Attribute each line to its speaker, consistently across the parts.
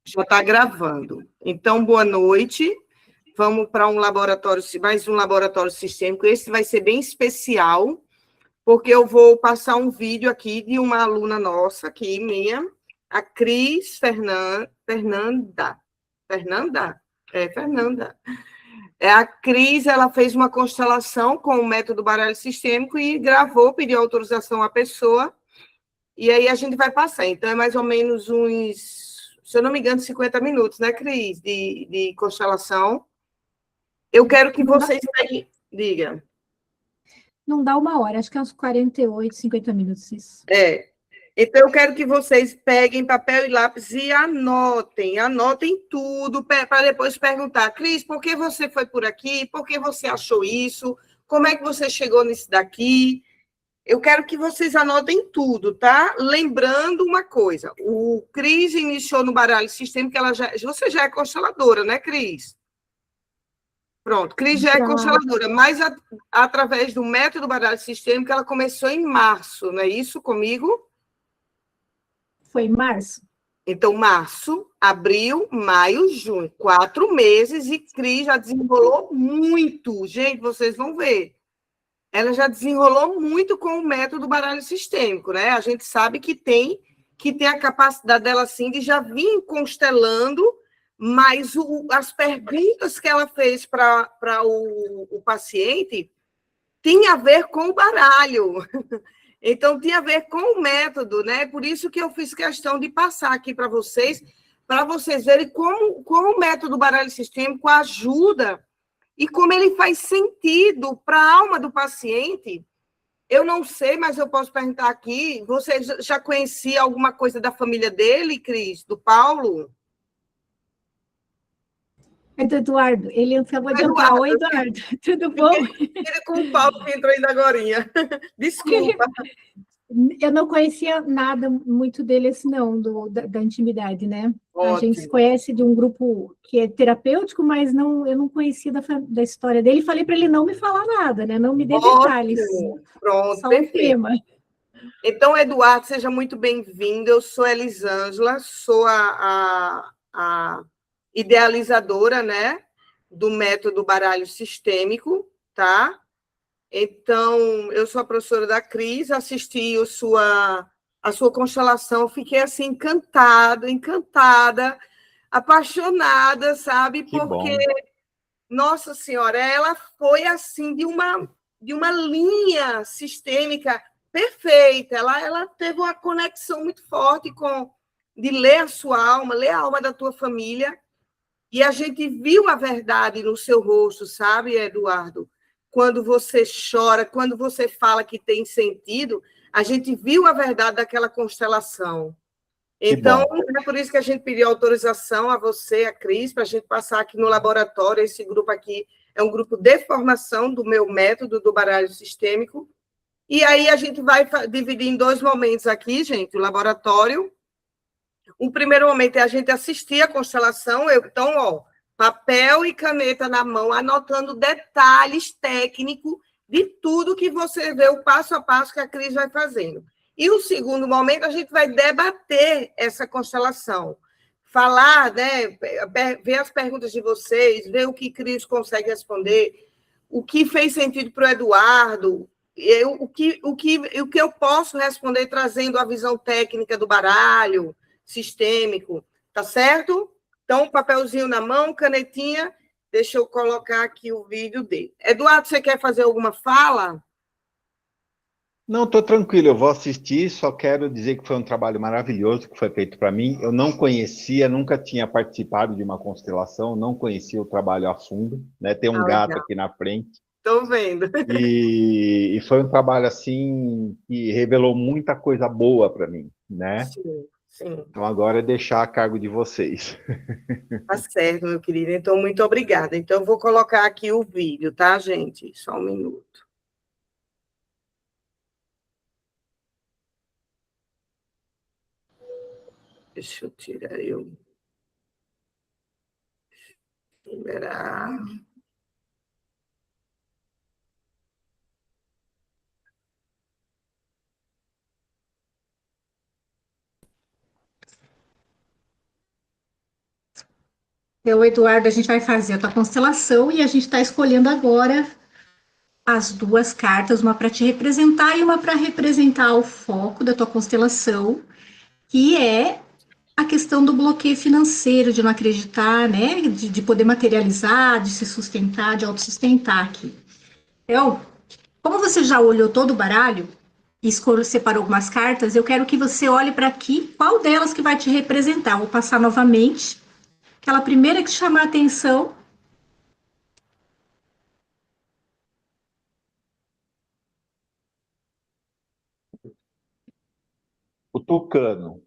Speaker 1: Já está gravando. Então, boa noite. Vamos para um laboratório, mais um laboratório sistêmico. Esse vai ser bem especial, porque eu vou passar um vídeo aqui de uma aluna nossa, aqui, minha, a Cris Fernanda. Fernanda. A Cris, ela fez uma constelação com o método baralho sistêmico e gravou, pediu autorização à pessoa, e aí a gente vai passar. Então, é mais ou menos uns, se eu não me engano, 50 minutos, né, Cris, de constelação. Eu quero que vocês peguem... Diga.
Speaker 2: Não dá uma hora, acho que é uns 48, 50 minutos isso.
Speaker 1: Então, eu quero que vocês peguem papel e lápis e anotem tudo, para depois perguntar, Cris, por que você foi por aqui? Por que você achou isso? Como é que você chegou nisso daqui? Eu quero que vocês anotem tudo, tá? Lembrando uma coisa, o Cris iniciou no baralho sistêmico, você já é consteladora, né, Cris? Pronto, Cris já é consteladora, mas através do método baralho sistêmico, ela começou em março, não é isso comigo?
Speaker 2: Foi em março.
Speaker 1: Então, março, abril, maio, junho, 4 meses, e Cris já desenrolou muito. Gente, vocês vão ver. Ela já desenrolou muito com o método baralho sistêmico, né? A gente sabe que tem a capacidade dela, assim, de já vir constelando, mas as perguntas que ela fez para o paciente tem a ver com o baralho. Então, tinha a ver com o método, né? Por isso que eu fiz questão de passar aqui para vocês verem como o método baralho sistêmico ajuda e como ele faz sentido para a alma do paciente. Eu não sei, mas eu posso perguntar aqui, você já conhecia alguma coisa da família dele, Cris, do Paulo?
Speaker 2: É do Eduardo, ele acabou de entrar. Oi, Eduardo, tudo bom?
Speaker 1: Ele com o Paulo que entrou ainda agorinha. Desculpa.
Speaker 2: Eu não conhecia nada muito dele, assim, não, da intimidade, né?
Speaker 1: Ótimo.
Speaker 2: A gente se conhece de um grupo que é terapêutico, mas eu não conhecia da história dele. Falei para ele não me falar nada, né? Não me dê detalhes.
Speaker 1: Pronto,
Speaker 2: só
Speaker 1: perfeito.
Speaker 2: Um tema.
Speaker 1: Então, Eduardo, seja muito bem-vindo. Eu sou Elisângela, sou a idealizadora, né, do método baralho sistêmico, tá? Então, eu sou a professora da Cris, assisti a sua constelação, fiquei assim encantada, apaixonada, sabe? Porque, nossa senhora, ela foi assim de uma linha sistêmica perfeita. Ela teve uma conexão muito forte de ler a sua alma, ler a alma da tua família, e a gente viu a verdade no seu rosto, sabe, Eduardo? Quando você chora, quando você fala que tem sentido, a gente viu a verdade daquela constelação. Então, é por isso que a gente pediu autorização a você, a Cris, para a gente passar aqui no laboratório. Esse grupo aqui é um grupo de formação do meu método do baralho sistêmico. E aí a gente vai dividir em 2 momentos aqui, gente, o laboratório. O primeiro momento é a gente assistir a constelação. Então, ó, papel e caneta na mão, anotando detalhes técnicos de tudo que você vê, o passo a passo que a Cris vai fazendo. E o segundo momento, a gente vai debater essa constelação. Falar, né, ver as perguntas de vocês, ver o que Cris consegue responder, o que fez sentido para o Eduardo, o que eu posso responder trazendo a visão técnica do baralho sistêmico, tá certo? Então, papelzinho na mão, canetinha, deixa eu colocar aqui o vídeo dele. Eduardo, você quer fazer alguma fala?
Speaker 3: Não, estou tranquilo, eu vou assistir, só quero dizer que foi um trabalho maravilhoso que foi feito para mim. Eu não conhecia, nunca tinha participado de uma constelação, não conhecia o trabalho a fundo, né? Tem um gato aqui na frente.
Speaker 1: Estou vendo.
Speaker 3: E foi um trabalho, assim, que revelou muita coisa boa para mim, né?
Speaker 1: Sim, sim.
Speaker 3: Então, agora é deixar a cargo de vocês.
Speaker 1: Tá certo, meu querido. Então, muito obrigada. Então, eu vou colocar aqui o vídeo, tá, gente? Só um minuto. Deixa eu tirar eu. Liberar.
Speaker 2: Eu, Eduardo, a gente vai fazer a tua constelação e a gente está escolhendo agora as duas cartas, uma para te representar e uma para representar o foco da tua constelação, que é a questão do bloqueio financeiro, de não acreditar, né? De poder materializar, de se sustentar, de autossustentar aqui. Então, como você já olhou todo o baralho e separou algumas cartas, eu quero que você olhe para aqui qual delas que vai te representar. Vou passar novamente. Aquela primeira que chamar a atenção.
Speaker 3: O tucano.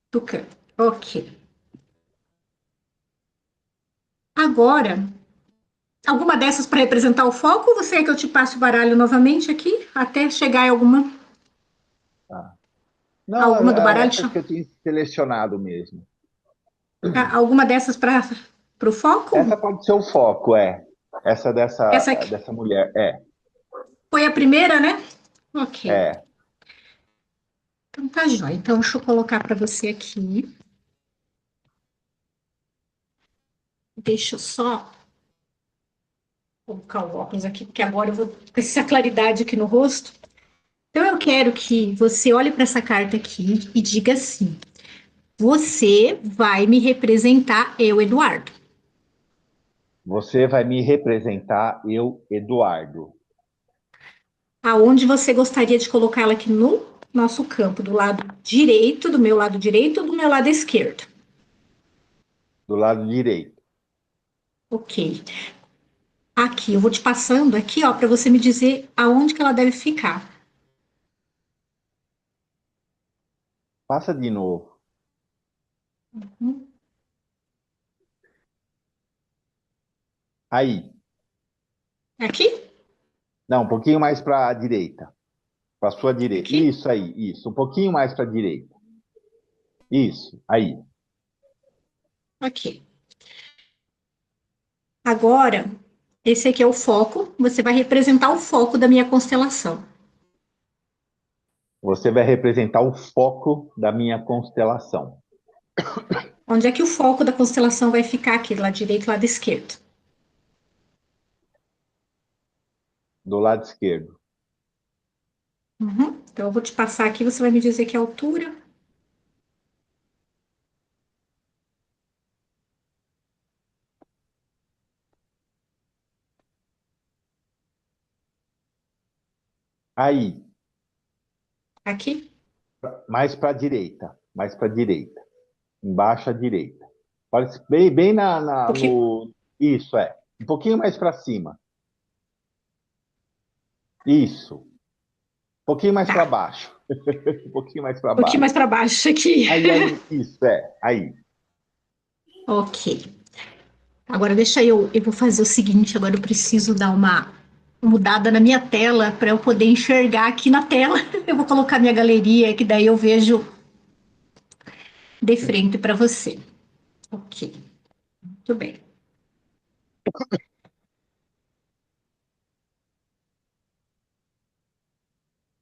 Speaker 2: Tucano. Ok. Agora, alguma dessas para representar o foco ou você quer que eu te passe o baralho novamente aqui, até chegar em alguma?
Speaker 3: Tá. Não,
Speaker 2: Alguma do baralho?
Speaker 3: essas que eu tinha selecionado mesmo.
Speaker 2: Alguma dessas para o foco?
Speaker 3: Essa pode ser o foco, é. Essa
Speaker 2: Essa aqui
Speaker 3: dessa mulher, é.
Speaker 2: foi a primeira, né? Ok.
Speaker 3: É.
Speaker 2: Então tá jóia. Então deixa eu colocar para você aqui. Deixa eu só colocar o óculos aqui, porque agora eu vou com essa claridade aqui no rosto. Então eu quero que você olhe para essa carta aqui e diga assim: você vai me representar, eu, Eduardo.
Speaker 3: Você vai me representar, eu, Eduardo.
Speaker 2: Aonde você gostaria de colocar ela aqui no nosso campo, do lado direito, do meu lado direito ou do meu lado esquerdo?
Speaker 3: Do lado direito.
Speaker 2: Ok. Aqui, eu vou te passando aqui, ó, para você me dizer aonde que ela deve ficar.
Speaker 3: Passa de novo. Aí.
Speaker 2: Aqui?
Speaker 3: Não, um pouquinho mais para a direita. Para a sua direita.
Speaker 2: Aqui?
Speaker 3: Isso aí, isso. Um pouquinho mais para a direita. Isso, aí.
Speaker 2: Ok. Agora, esse aqui é o foco. Você vai representar o foco da minha constelação.
Speaker 3: Você vai representar o foco da minha constelação.
Speaker 2: Onde é que o foco da constelação vai ficar aqui? Do lado direito, lado esquerdo.
Speaker 3: Do lado esquerdo.
Speaker 2: Uhum. Então, eu vou te passar aqui, você vai me dizer que altura.
Speaker 3: Aí.
Speaker 2: Aqui?
Speaker 3: Mais para a direita. Mais para a direita. Embaixo à direita. Parece bem
Speaker 2: Um pouquinho.
Speaker 3: no. Isso, é. Um pouquinho mais para cima. Isso. Um pouquinho mais para
Speaker 2: Tá.
Speaker 3: baixo. Um pouquinho mais para
Speaker 2: Um pouquinho
Speaker 3: baixo.
Speaker 2: mais para baixo aqui.
Speaker 3: Aí, isso, é. Aí.
Speaker 2: Ok. Agora deixa eu vou fazer o seguinte, agora eu preciso dar uma mudada na minha tela para eu poder enxergar aqui na tela. Eu vou colocar minha galeria, que daí eu vejo de frente para você. Ok, muito bem.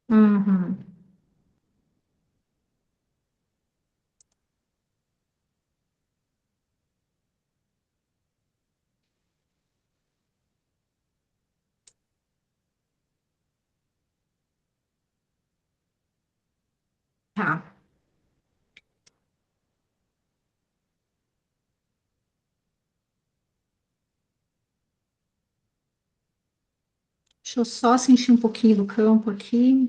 Speaker 2: Uhum. Tá. Deixa eu só sentir um pouquinho do campo aqui.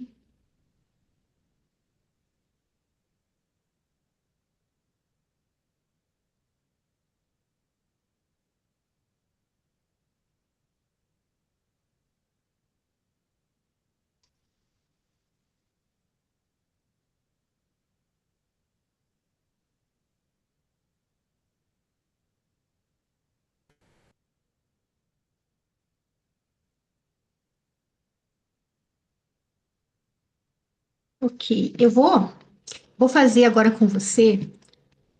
Speaker 2: Ok, vou fazer agora com você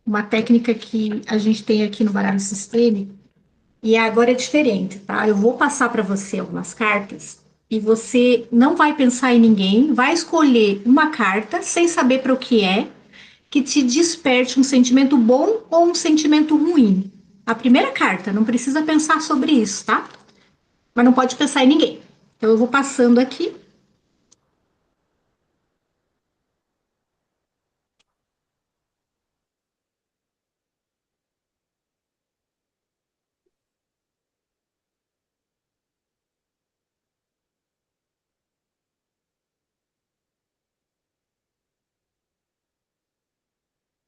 Speaker 2: uma técnica que a gente tem aqui no baralho sistêmico. E agora é diferente, tá? Eu vou passar para você algumas cartas e você não vai pensar em ninguém, vai escolher uma carta sem saber para o que é, que te desperte um sentimento bom ou um sentimento ruim. A primeira carta, não precisa pensar sobre isso, tá? Mas não pode pensar em ninguém. Então eu vou passando aqui.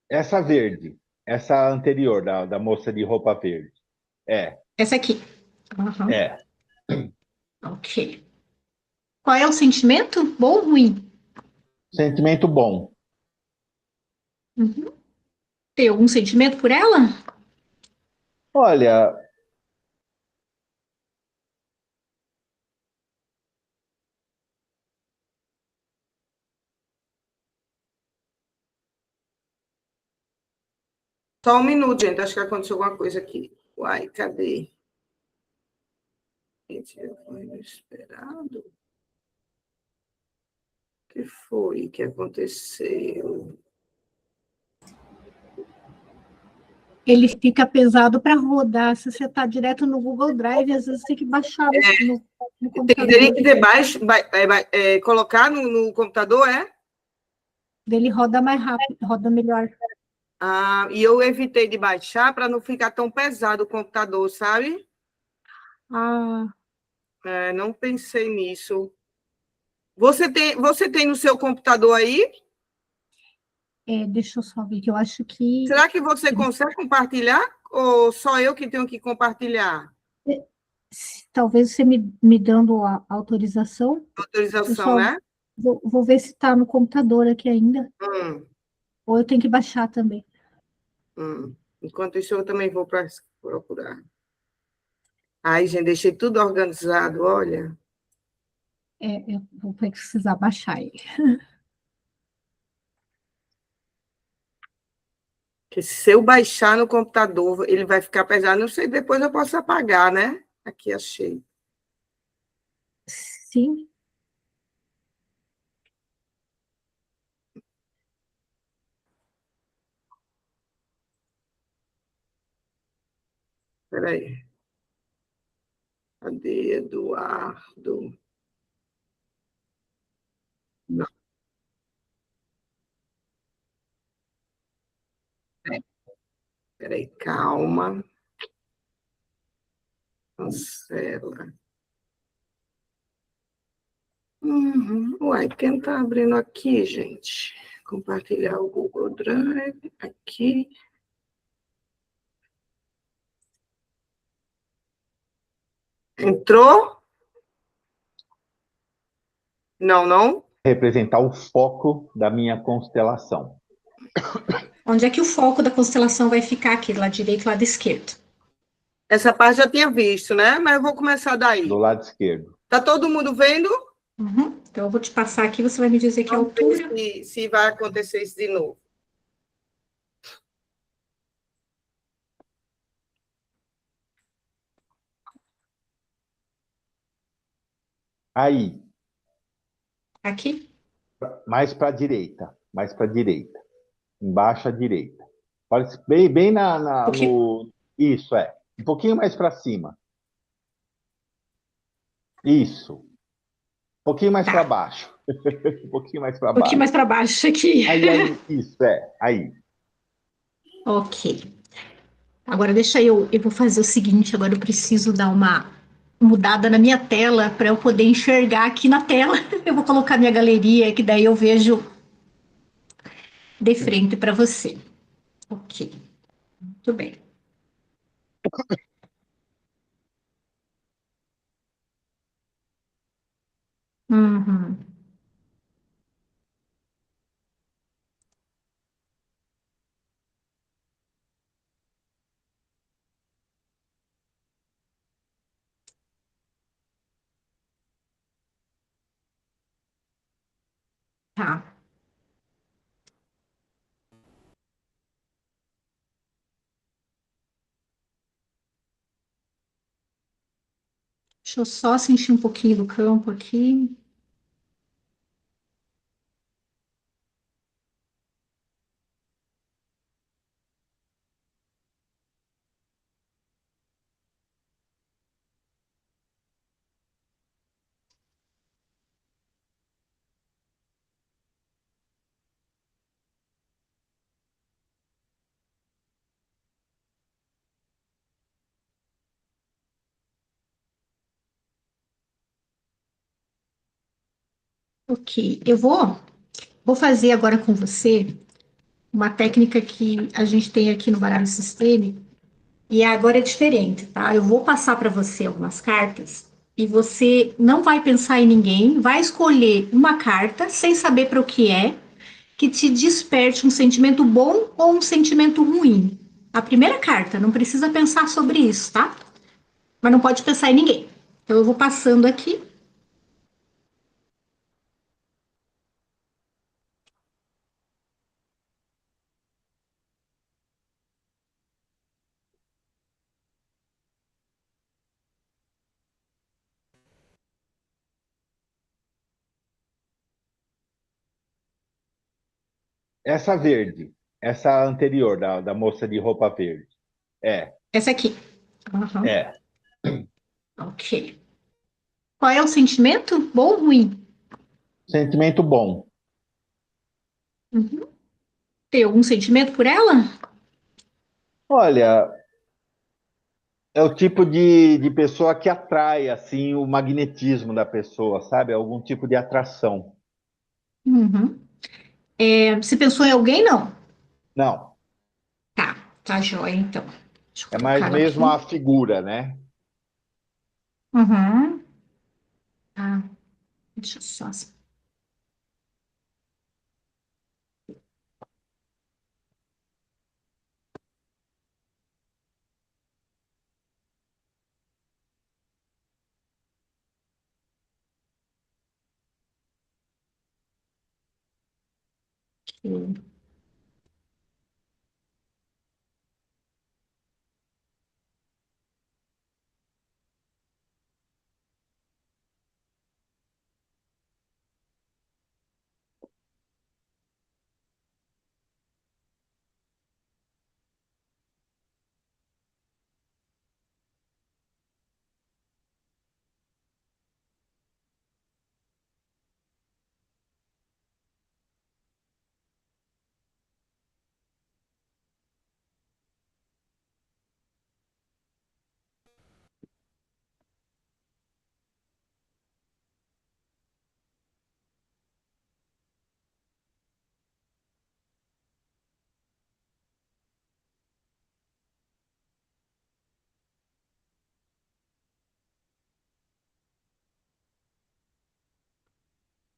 Speaker 3: Essa verde, essa anterior, da moça de roupa verde. É,
Speaker 2: Essa aqui. Uhum.
Speaker 3: é.
Speaker 2: Ok. Qual é o sentimento? Bom ou ruim?
Speaker 3: Sentimento bom.
Speaker 2: Uhum. Tem algum sentimento por ela?
Speaker 3: Olha,
Speaker 1: Só um minuto, gente. Acho que aconteceu alguma coisa aqui. Uai, cadê? Gente, eu fui inesperado. O que foi que aconteceu?
Speaker 2: Ele fica pesado para rodar. Se você está direto no Google Drive, às vezes tem que baixar no
Speaker 1: Teria
Speaker 2: computador.
Speaker 1: que ter baixo, colocar no computador, é?
Speaker 2: Dele roda mais rápido, roda melhor.
Speaker 1: Ah, e eu evitei de baixar para não ficar tão pesado o computador, sabe?
Speaker 2: Ah,
Speaker 1: É, não pensei nisso. Você tem no seu computador aí?
Speaker 2: deixa eu só ver que eu acho que
Speaker 1: Será que você consegue compartilhar? Ou só eu que tenho que compartilhar?
Speaker 2: talvez você me dando a autorização, eu
Speaker 1: Autorização,
Speaker 2: só
Speaker 1: né?
Speaker 2: vou ver se está no computador aqui ainda,
Speaker 1: Hum,
Speaker 2: ou eu tenho que baixar também.
Speaker 1: Enquanto isso, eu também vou procurar. Ai, gente, deixei tudo organizado, olha.
Speaker 2: Eu vou precisar baixar ele.
Speaker 1: Que se eu baixar no computador, ele vai ficar pesado. Não sei, depois eu posso apagar, né? Aqui achei.
Speaker 2: Sim,
Speaker 1: Peraí. Cadê Eduardo? Não, peraí, calma. Cancela. Uai, quem está abrindo aqui, gente? Compartilhar o Google Drive aqui. Entrou? Não, não?
Speaker 3: representar o foco da minha constelação.
Speaker 2: onde é que o foco da constelação vai ficar aqui, do lado direito e lado esquerdo?
Speaker 1: Essa parte já tinha visto, né? Mas eu vou começar
Speaker 3: Do
Speaker 1: daí.
Speaker 3: lado esquerdo.
Speaker 1: Tá todo mundo vendo?
Speaker 2: Uhum. Então, eu vou te passar aqui, você vai me dizer que é a
Speaker 1: Vamos ver
Speaker 2: altura.
Speaker 1: se vai acontecer isso de novo.
Speaker 3: Aí,
Speaker 2: Aqui?
Speaker 3: mais para a direita. Mais para a direita. Embaixo à direita. Olha, bem
Speaker 2: Porque...
Speaker 3: no. Isso, é. Um pouquinho mais para cima. Isso. Um pouquinho mais para
Speaker 2: Tá.
Speaker 3: baixo. Um pouquinho mais para
Speaker 2: Um pouquinho
Speaker 3: baixo.
Speaker 2: mais para baixo aqui.
Speaker 3: Isso, é. Aí.
Speaker 2: Ok. Agora deixa eu vou fazer o seguinte, agora eu preciso dar uma mudada na minha tela para eu poder enxergar aqui na tela. Eu vou colocar minha galeria, que daí eu vejo de frente para você. Ok, muito bem. Uhum, tá. Deixa eu só sentir um pouquinho do campo aqui. Ok, vou fazer agora com você uma técnica que a gente tem aqui no baralho sistêmico, e agora é diferente, tá? Eu vou passar para você algumas cartas e você não vai pensar em ninguém, vai escolher uma carta sem saber para o que é, que te desperte um sentimento bom ou um sentimento ruim. A primeira carta, não precisa pensar sobre isso, tá? Mas não pode pensar em ninguém. Então eu vou passando aqui.
Speaker 3: Essa verde, essa anterior, da moça de roupa verde. É,
Speaker 2: Essa aqui. Uhum.
Speaker 3: é.
Speaker 2: Ok. Qual é o sentimento? Bom ou ruim?
Speaker 3: Sentimento bom.
Speaker 2: Uhum. Tem algum sentimento por ela?
Speaker 3: Olha, é o tipo de pessoa que atrai, assim, o magnetismo da pessoa, sabe? Algum tipo de atração.
Speaker 2: Uhum. Você pensou em alguém? Não.
Speaker 3: Não,
Speaker 2: Tá, tá jóia, então. Deixa eu
Speaker 3: é mais
Speaker 2: colocá-la
Speaker 3: mesmo a
Speaker 2: aqui.
Speaker 3: figura, né?
Speaker 2: Uhum. Tá, deixa eu só. Aqui.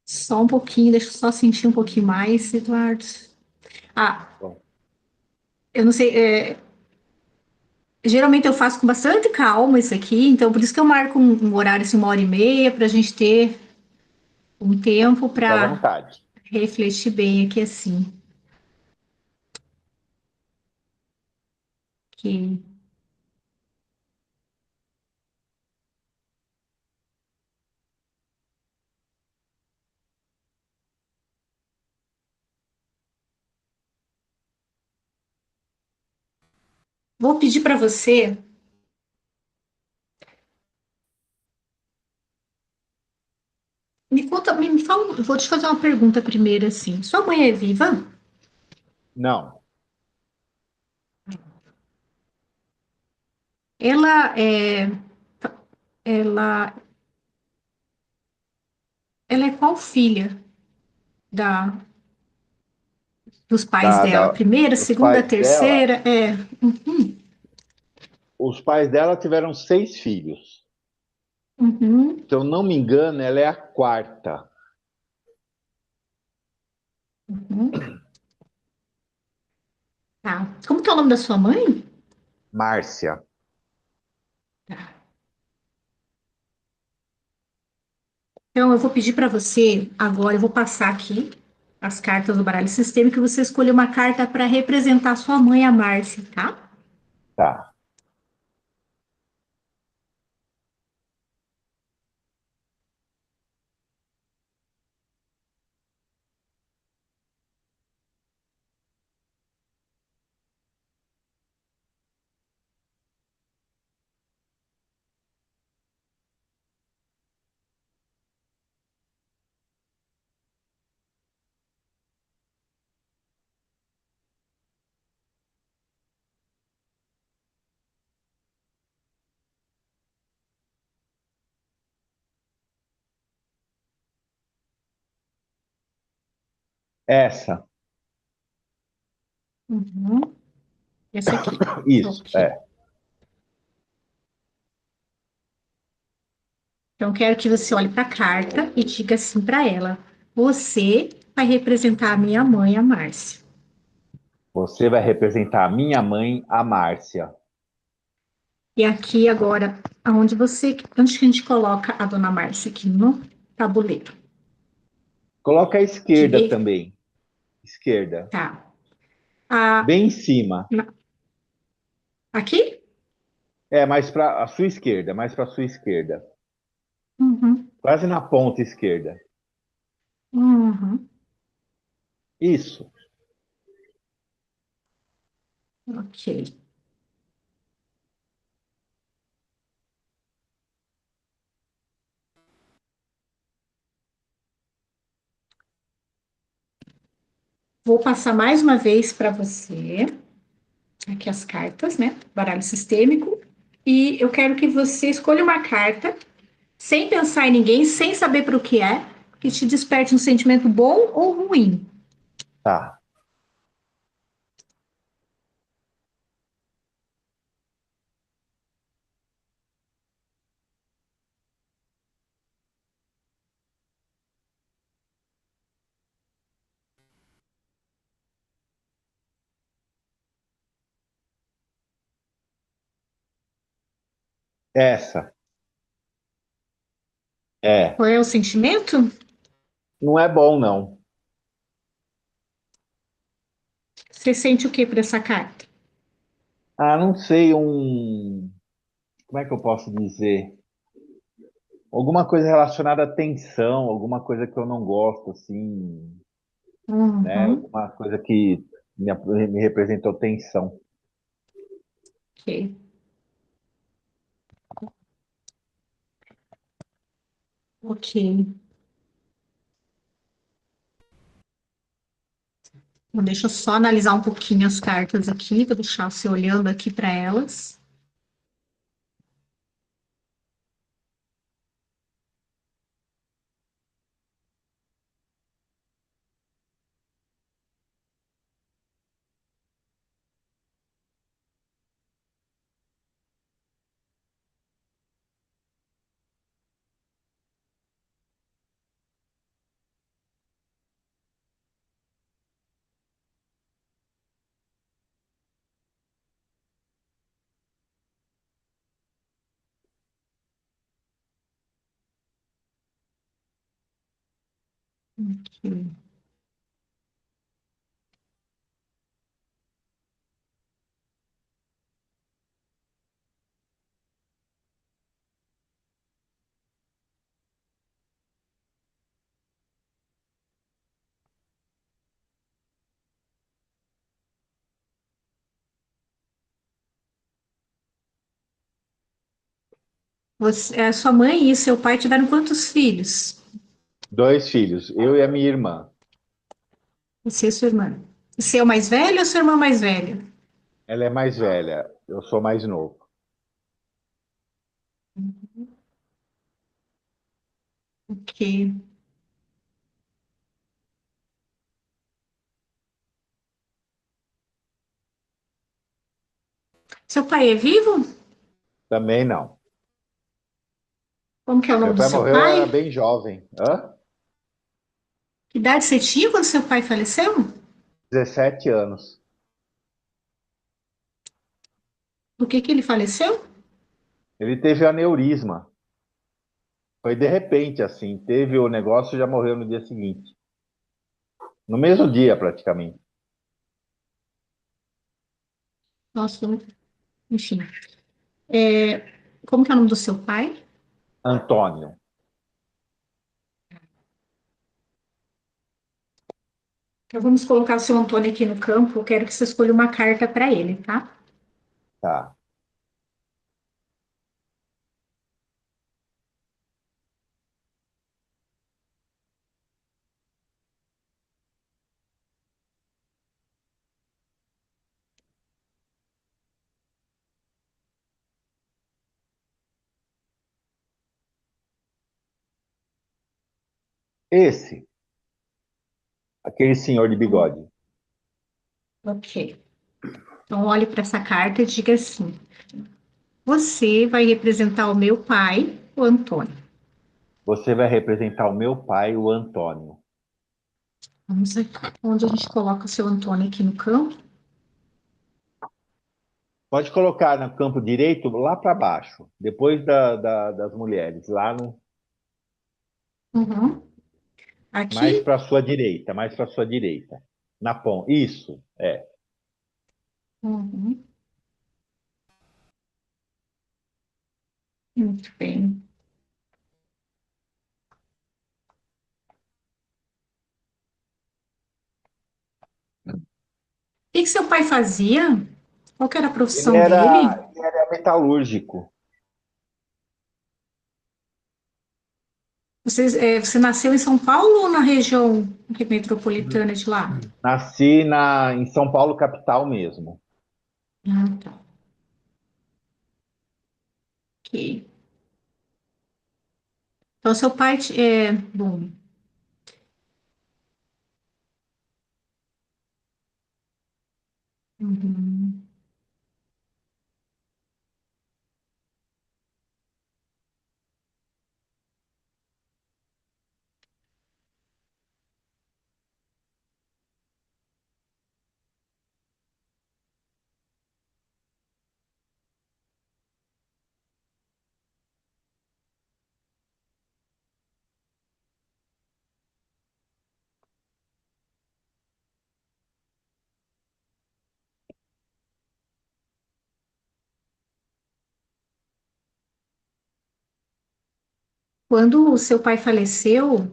Speaker 2: Só um pouquinho, deixa eu só sentir um pouquinho mais, Eduardo. Ah,
Speaker 3: Bom,
Speaker 2: eu não sei. Geralmente eu faço com bastante calma isso aqui, então por isso que eu marco um horário, assim, 1h30, para a gente ter um tempo
Speaker 3: fica à
Speaker 2: para
Speaker 3: vontade.
Speaker 2: refletir bem aqui assim. Que vou pedir para você me conta, me fala, vou te fazer uma pergunta primeiro assim. Sua mãe é viva?
Speaker 3: Não,
Speaker 2: Ela é, ela, ela é qual filha da dos pais dela? Primeira,
Speaker 3: os
Speaker 2: segunda,
Speaker 3: pais dela,
Speaker 2: terceira? É.
Speaker 3: os pais dela tiveram 6 filhos.
Speaker 2: Uhum,
Speaker 3: Se eu não me engano, ela é a quarta.
Speaker 2: uhum. Tá. Como que é o nome da sua mãe?
Speaker 3: Márcia.
Speaker 2: Então, eu vou pedir para você, agora eu vou passar aqui as cartas do baralho sistêmico e você escolher uma carta para representar sua mãe, a Márcia, tá?
Speaker 3: Tá. Essa.
Speaker 2: Uhum. Esse aqui.
Speaker 3: Isso,
Speaker 2: Ok.
Speaker 3: é.
Speaker 2: Então, quero que você olhe para a carta e diga assim para ela: você vai representar a minha mãe, a Márcia.
Speaker 3: Você vai representar a minha mãe, a Márcia.
Speaker 2: E aqui agora, onde que a gente coloca a dona Márcia aqui no tabuleiro?
Speaker 3: Coloca a esquerda
Speaker 2: Direi,
Speaker 3: também. Esquerda.
Speaker 2: tá. A,
Speaker 3: Bem em cima.
Speaker 2: aqui?
Speaker 3: É, mais para a sua esquerda, mais para a sua esquerda.
Speaker 2: Uhum,
Speaker 3: Quase na ponta esquerda.
Speaker 2: uhum,
Speaker 3: Isso.
Speaker 2: ok. Vou passar mais uma vez para você, aqui as cartas, né? Baralho sistêmico. E eu quero que você escolha uma carta, sem pensar em ninguém, sem saber para o que te desperte um sentimento bom ou ruim.
Speaker 3: Tá. Essa. É.
Speaker 2: Qual é o sentimento?
Speaker 3: Não é bom, não.
Speaker 2: Você sente o que por essa carta?
Speaker 3: Ah, não sei, um. Como é que eu posso dizer? Alguma coisa relacionada à tensão, alguma coisa que eu não gosto, assim, né?
Speaker 2: Uhum,
Speaker 3: Alguma coisa que me representou tensão.
Speaker 2: ok. Ok. Bom, deixa eu só analisar um pouquinho as cartas aqui, vou deixar você olhando aqui para elas. Ok. A sua mãe e seu pai tiveram quantos filhos?
Speaker 3: Dois filhos, eu e a minha irmã.
Speaker 2: Você e sua irmã. Você é o mais velho ou sua irmã mais velha?
Speaker 3: Ela é mais velha, eu sou mais novo.
Speaker 2: Ok. Seu pai é vivo?
Speaker 3: Também não.
Speaker 2: Como que é o nome
Speaker 3: Meu
Speaker 2: do
Speaker 3: pai
Speaker 2: seu
Speaker 3: morreu, eu era
Speaker 2: pai?
Speaker 3: bem jovem. Hã?
Speaker 2: Que idade você tinha quando seu pai faleceu?
Speaker 3: 17 anos.
Speaker 2: Do que ele faleceu?
Speaker 3: Ele teve aneurisma. Foi de repente, assim. Teve o negócio e já morreu no dia seguinte. No mesmo dia, praticamente.
Speaker 2: Nossa, enfim. É, como que é o nome do seu pai?
Speaker 3: Antônio.
Speaker 2: Então vamos colocar o seu Antônio aqui no campo. Eu quero que você escolha uma carta para ele, tá?
Speaker 3: Tá. Esse. Aquele senhor de bigode.
Speaker 2: Ok. Então, olhe para essa carta e diga assim: você vai representar o meu pai, o Antônio.
Speaker 3: Você vai representar o meu pai, o Antônio.
Speaker 2: Vamos ver onde a gente coloca o seu Antônio aqui no campo.
Speaker 3: Pode colocar no campo direito, lá para baixo, depois das mulheres, lá no,
Speaker 2: Uhum.
Speaker 3: mais
Speaker 2: Aqui.
Speaker 3: para sua direita, mais para sua direita. Na ponta. Isso, é.
Speaker 2: Uhum. Muito bem. O que que seu pai fazia? Qual que era a profissão dele?
Speaker 3: Ele era metalúrgico.
Speaker 2: Você nasceu em São Paulo ou na região metropolitana de lá?
Speaker 3: Nasci em São Paulo, capital mesmo.
Speaker 2: Ah, tá. Ok. Então, seu pai bom. Uhum. Quando o seu pai faleceu,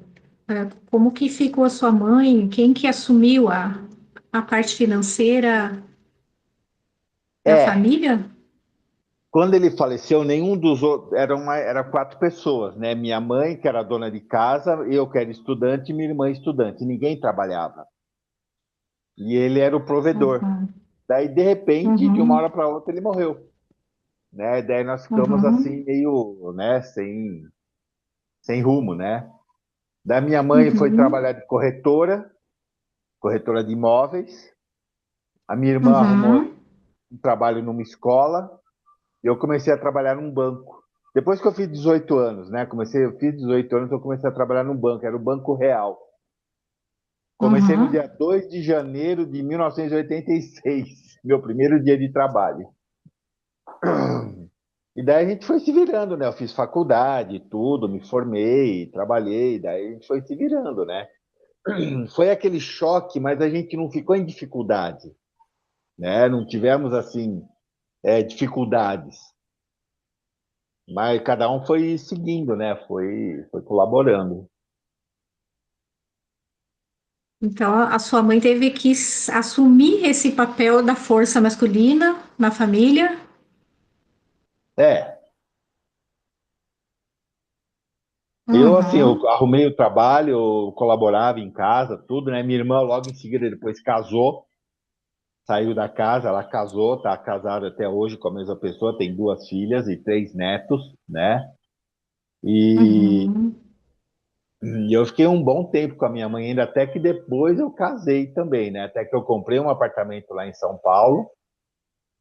Speaker 2: como que ficou a sua mãe? Quem que assumiu a parte financeira da
Speaker 3: É,
Speaker 2: família?
Speaker 3: quando ele faleceu, nenhum dos outros, era quatro pessoas, né? Minha mãe, que era dona de casa, eu que era estudante, e minha irmã estudante. Ninguém trabalhava. E ele era o provedor.
Speaker 2: Uhum,
Speaker 3: Daí, de repente, de uma
Speaker 2: uhum,
Speaker 3: hora para outra, ele morreu, né? Daí nós ficamos
Speaker 2: uhum,
Speaker 3: assim, meio, né, sem rumo, né? Da minha mãe foi
Speaker 2: uhum,
Speaker 3: trabalhar de corretora, corretora de imóveis. A minha irmã arrumou
Speaker 2: uhum,
Speaker 3: um trabalho numa escola e eu comecei a trabalhar num banco. Depois que eu fiz 18 anos, né? Eu fiz 18 anos, eu comecei a trabalhar num banco, era o Banco Real. Comecei no
Speaker 2: uhum.
Speaker 3: dia 2 de janeiro de 1986, meu primeiro dia de trabalho. E daí a gente foi se virando, né? Eu fiz faculdade, tudo, me formei, trabalhei, daí a gente foi se virando, né? Foi aquele choque, mas a gente não ficou em dificuldade, né? Não tivemos, assim, dificuldades. Mas cada um foi seguindo, né? Foi colaborando.
Speaker 2: Então, a sua mãe teve que assumir esse papel da força masculina na família.
Speaker 3: É, eu, assim, eu
Speaker 2: Uhum,
Speaker 3: arrumei o trabalho, eu colaborava em casa, tudo, né? Minha irmã logo em seguida depois casou, saiu da casa, ela casou, tá casada até hoje com a mesma pessoa, tem duas filhas e três netos, né? E,
Speaker 2: uhum.
Speaker 3: e eu fiquei um bom tempo com a minha mãe ainda, até que depois eu casei também, né? Até que eu comprei um apartamento lá em São Paulo,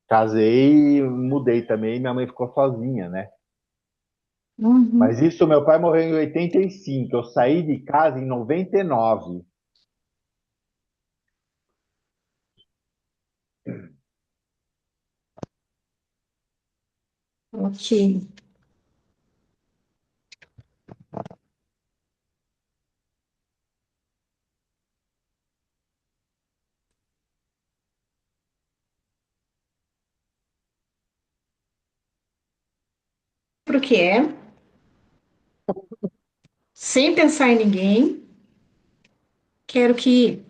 Speaker 3: casei, mudei também, e minha mãe ficou sozinha, né? Mas
Speaker 2: Uhum.
Speaker 3: isso, meu pai morreu em 85, eu saí de casa em 99.
Speaker 2: Ok. Pro que é? Sem pensar em ninguém, quero que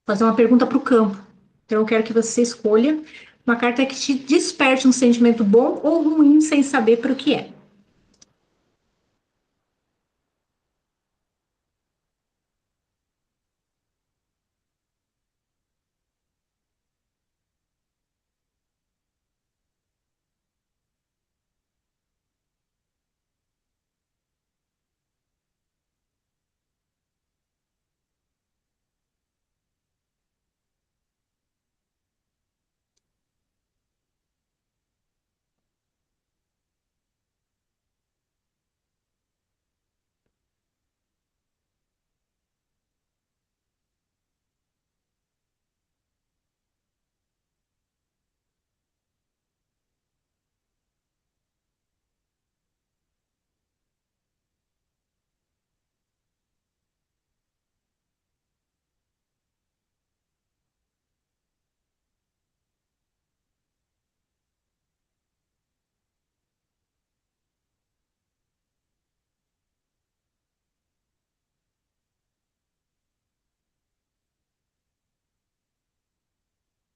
Speaker 2: fazer uma pergunta para o campo. Então, eu quero que você escolha uma carta que te desperte um sentimento bom ou ruim sem saber para o que é.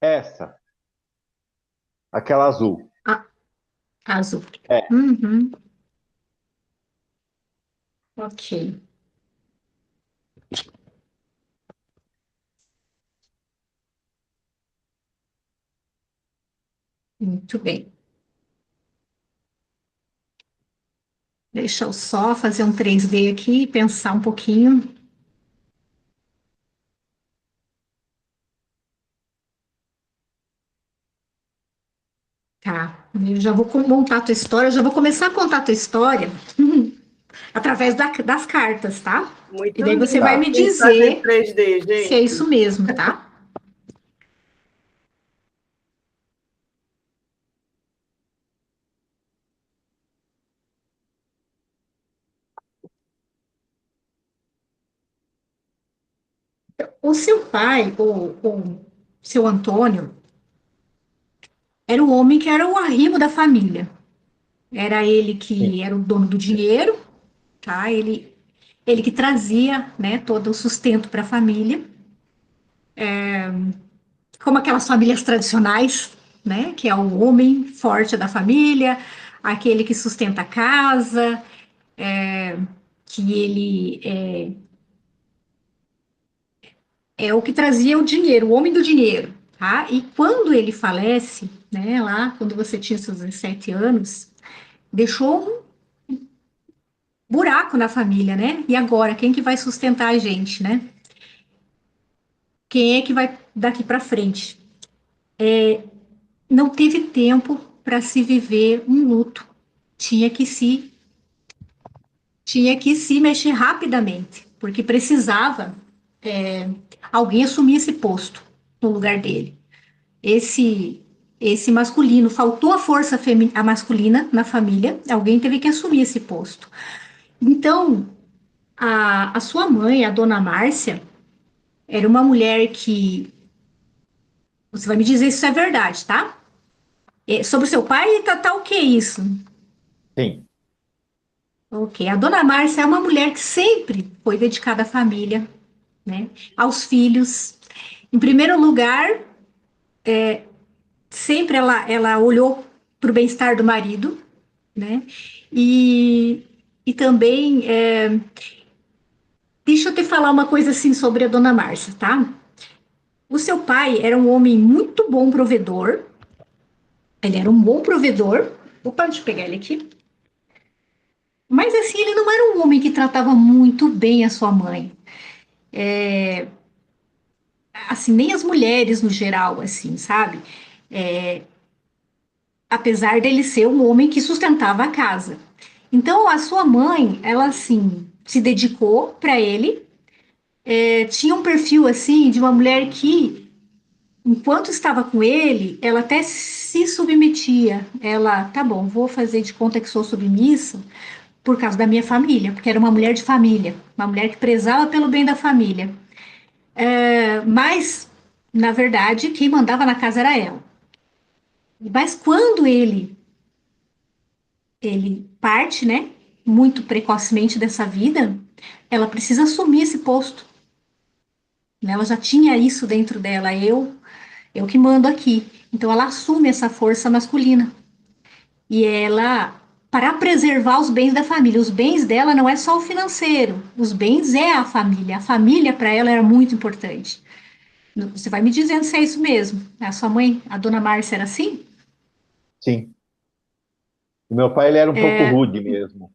Speaker 3: Essa, aquela azul.
Speaker 2: Ah, azul.
Speaker 3: É.
Speaker 2: Uhum. Ok, muito bem. Deixa eu só fazer um 3D aqui e pensar um pouquinho. Tá, eu já vou montar a tua história, já vou começar a contar a tua história através das cartas, tá? E
Speaker 1: Muito
Speaker 2: daí você
Speaker 1: lindo
Speaker 2: vai
Speaker 3: Tá.
Speaker 2: me
Speaker 1: mensagem
Speaker 2: dizer
Speaker 1: 3D,
Speaker 2: se é
Speaker 1: gente.
Speaker 2: isso mesmo, tá? O seu pai, o seu Antônio, era o homem que era o arrimo da família. Era ele
Speaker 3: Sim.
Speaker 2: que era o dono do dinheiro, tá? Ele que trazia, né, todo o sustento para a família, como aquelas famílias tradicionais, né? Que é o homem forte da família, aquele que sustenta a casa, que ele é o que trazia o dinheiro, o homem do dinheiro, tá? E quando ele falece, né, lá quando você tinha seus 17 anos, deixou um buraco na família, né? E agora, quem que vai sustentar a gente, né? Quem é que vai daqui para frente? Não teve tempo para se viver um luto. Tinha que se tinha que se mexer rapidamente, porque precisava alguém assumir esse posto no lugar dele. Esse esse masculino, faltou a força a masculina na família, alguém teve que assumir esse posto. Então, a sua mãe, a dona Márcia, era uma mulher que, você vai me dizer se isso é verdade, tá? Sobre o seu pai, tá o que isso?
Speaker 3: Sim.
Speaker 2: Ok, a dona Márcia é uma mulher que sempre foi dedicada à família, né? Aos filhos. Em primeiro lugar, sempre ela olhou para o bem-estar do marido, né? E, e também, deixa eu te falar uma coisa assim sobre a dona Márcia, tá? O seu pai era um homem muito bom provedor, ele era um bom provedor. Opa, deixa eu pegar ele aqui. Mas assim, ele não era um homem que tratava muito bem a sua mãe. Assim, nem as mulheres no geral, assim, sabe? Apesar dele ser um homem que sustentava a casa. Então, a sua mãe, ela assim, se dedicou para ele, tinha um perfil assim de uma mulher que, enquanto estava com ele, ela até se submetia. Ela, tá bom, vou fazer de conta que sou submissa por causa da minha família, porque era uma mulher de família, uma mulher que prezava pelo bem da família. Mas, na verdade, quem mandava na casa era ela. Mas quando ele parte, né, muito precocemente dessa vida, ela precisa assumir esse posto, né? Ela já tinha isso dentro dela, eu que mando aqui. Então ela assume essa força masculina. E ela, para preservar os bens da família, os bens dela não é só o financeiro, os bens é a família. A família para ela era muito importante. Você vai me dizendo se é isso mesmo. A sua mãe, a dona Márcia, era assim?
Speaker 3: Sim. O meu pai, ele era um pouco rude mesmo.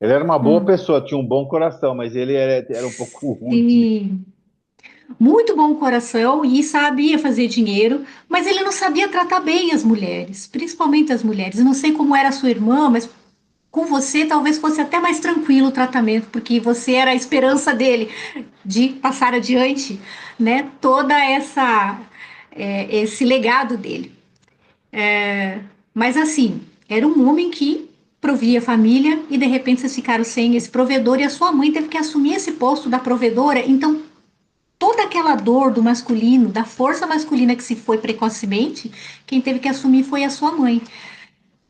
Speaker 3: Ele era uma boa
Speaker 2: Hum,
Speaker 3: pessoa, tinha um bom coração, mas ele era um pouco rude.
Speaker 2: sim. Muito bom coração e sabia fazer dinheiro, mas ele não sabia tratar bem as mulheres, principalmente as mulheres. Eu não sei como era a sua irmã, mas com você talvez fosse até mais tranquilo o tratamento, porque você era a esperança dele de passar adiante, né? Toda essa esse legado dele. Mas assim, era um homem que provia a família e de repente vocês ficaram sem esse provedor e a sua mãe teve que assumir esse posto da provedora. Então toda aquela dor do masculino, da força masculina que se foi precocemente, quem teve que assumir foi a sua mãe,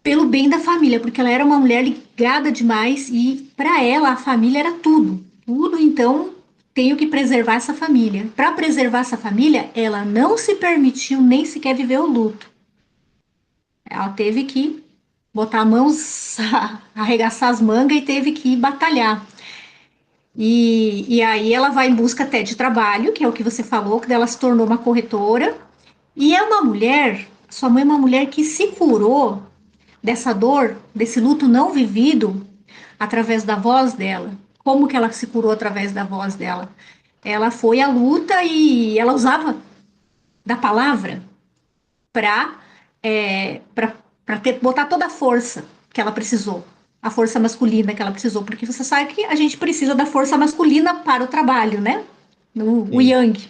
Speaker 2: pelo bem da família, porque ela era uma mulher ligada demais e para ela a família era tudo, tudo. Então tenho que preservar essa família. Para preservar essa família, ela não se permitiu nem sequer viver o luto. Ela teve que botar as mãos, arregaçar as mangas e teve que batalhar. E aí ela vai em busca até de trabalho, que é o que você falou, que ela se tornou uma corretora. E é uma mulher, sua mãe é uma mulher que se curou dessa dor, desse luto não vivido, através da voz dela. Como que ela se curou através da voz dela? Ela foi à luta e ela usava da palavra para botar toda a força que ela precisou, a força masculina que ela precisou, porque você sabe que a gente precisa da força masculina para o trabalho, né? O
Speaker 3: Sim.
Speaker 2: yang.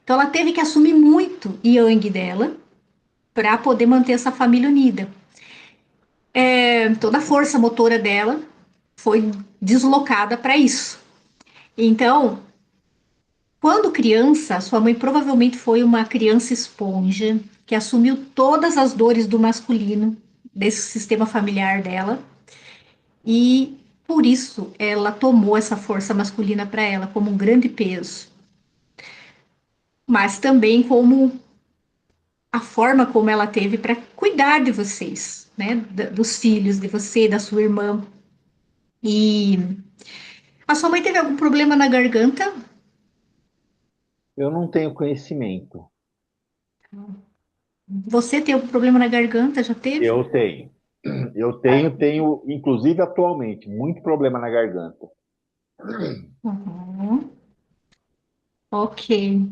Speaker 2: Então ela teve que assumir muito yang dela para poder manter essa família unida. Toda a força motora dela foi deslocada para isso. Então, quando criança, sua mãe provavelmente foi uma criança esponja que assumiu todas as dores do masculino, desse sistema familiar dela, e por isso ela tomou essa força masculina para ela como um grande peso, mas também como a forma como ela teve para cuidar de vocês, né, dos filhos, de você, da sua irmã. E a sua mãe teve algum problema na garganta?
Speaker 3: Eu não tenho conhecimento.
Speaker 2: Você tem algum problema na garganta? Já teve?
Speaker 3: Eu tenho. Tenho, inclusive atualmente, muito problema na garganta.
Speaker 2: Uhum. Ok.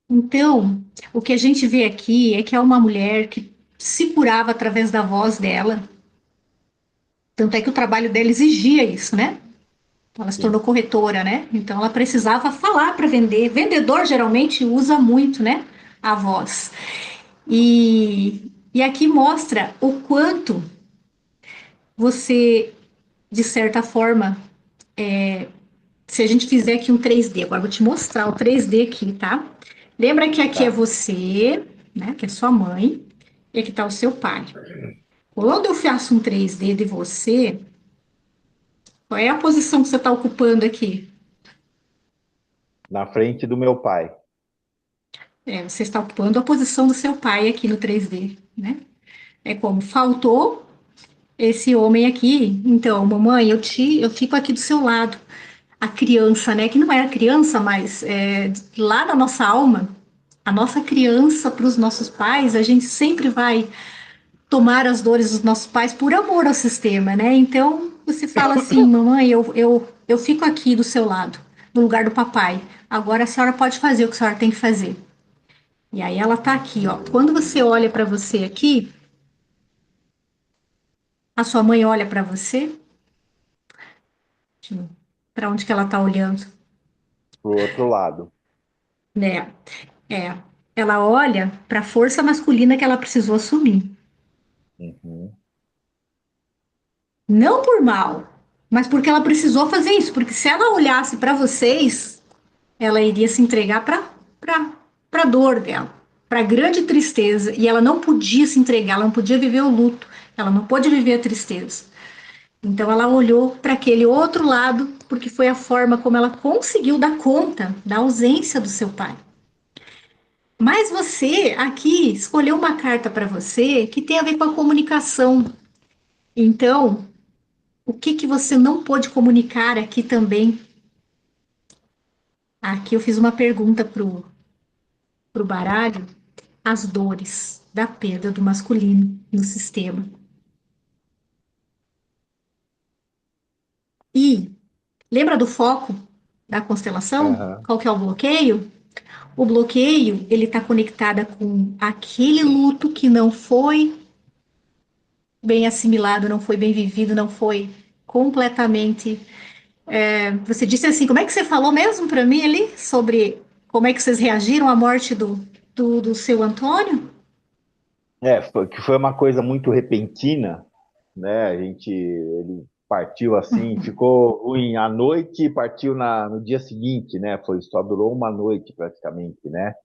Speaker 2: Então, o que a gente vê aqui é que é uma mulher que se curava através da voz dela. Tanto é que o trabalho dela exigia isso, né? Ela se tornou
Speaker 3: Sim.
Speaker 2: corretora, né? Então ela precisava falar para vender. Vendedor geralmente usa muito, né? A voz. E aqui mostra o quanto você, de certa forma, se a gente fizer aqui um 3D, agora eu vou te mostrar o 3D aqui, tá? Lembra que aqui é
Speaker 3: Tá.
Speaker 2: você, né? Que é sua mãe, e aqui tá o seu pai. Quando eu faço um 3D de você, qual é a posição que você está ocupando aqui?
Speaker 3: Na frente do meu pai.
Speaker 2: Você está ocupando a posição do seu pai aqui no 3D, né? É como faltou esse homem aqui. Então, mamãe, eu fico aqui do seu lado. A criança, né? Que não era criança, mas lá na nossa alma, a nossa criança para os nossos pais, a gente sempre vai tomar as dores dos nossos pais por amor ao sistema, né? Então, você fala assim, mamãe, eu fico aqui do seu lado, no lugar do papai. Agora a senhora pode fazer o que a senhora tem que fazer. E aí ela tá aqui, ó. Quando você olha para você aqui, a sua mãe olha para você, para onde que ela tá olhando,
Speaker 3: Pro outro lado.
Speaker 2: né? É, ela olha para a força masculina que ela precisou assumir.
Speaker 3: Uhum.
Speaker 2: Não por mal, mas porque ela precisou fazer isso. Porque se ela olhasse para vocês, ela iria se entregar para a dor dela, para a grande tristeza. E ela não podia se entregar, ela não podia viver o luto, ela não pôde viver a tristeza. Então ela olhou para aquele outro lado, porque foi a forma como ela conseguiu dar conta da ausência do seu pai. Mas você aqui escolheu uma carta para você que tem a ver com a comunicação. Então, o que que você não pôde comunicar aqui também? Aqui eu fiz uma pergunta pro baralho, as dores da perda do masculino no sistema. E lembra do foco da constelação?
Speaker 3: Aham.
Speaker 2: Qual que é o bloqueio? O bloqueio, ele está conectada com aquele luto que não foi bem assimilado, não foi bem vivido, não foi completamente. Você disse assim, como é que você falou mesmo para mim ali sobre como é que vocês reagiram à morte do seu Antônio?
Speaker 3: Que foi uma coisa muito repentina, né? Ele partiu assim, ficou ruim à noite e partiu no dia seguinte, né? Só durou uma noite praticamente, né?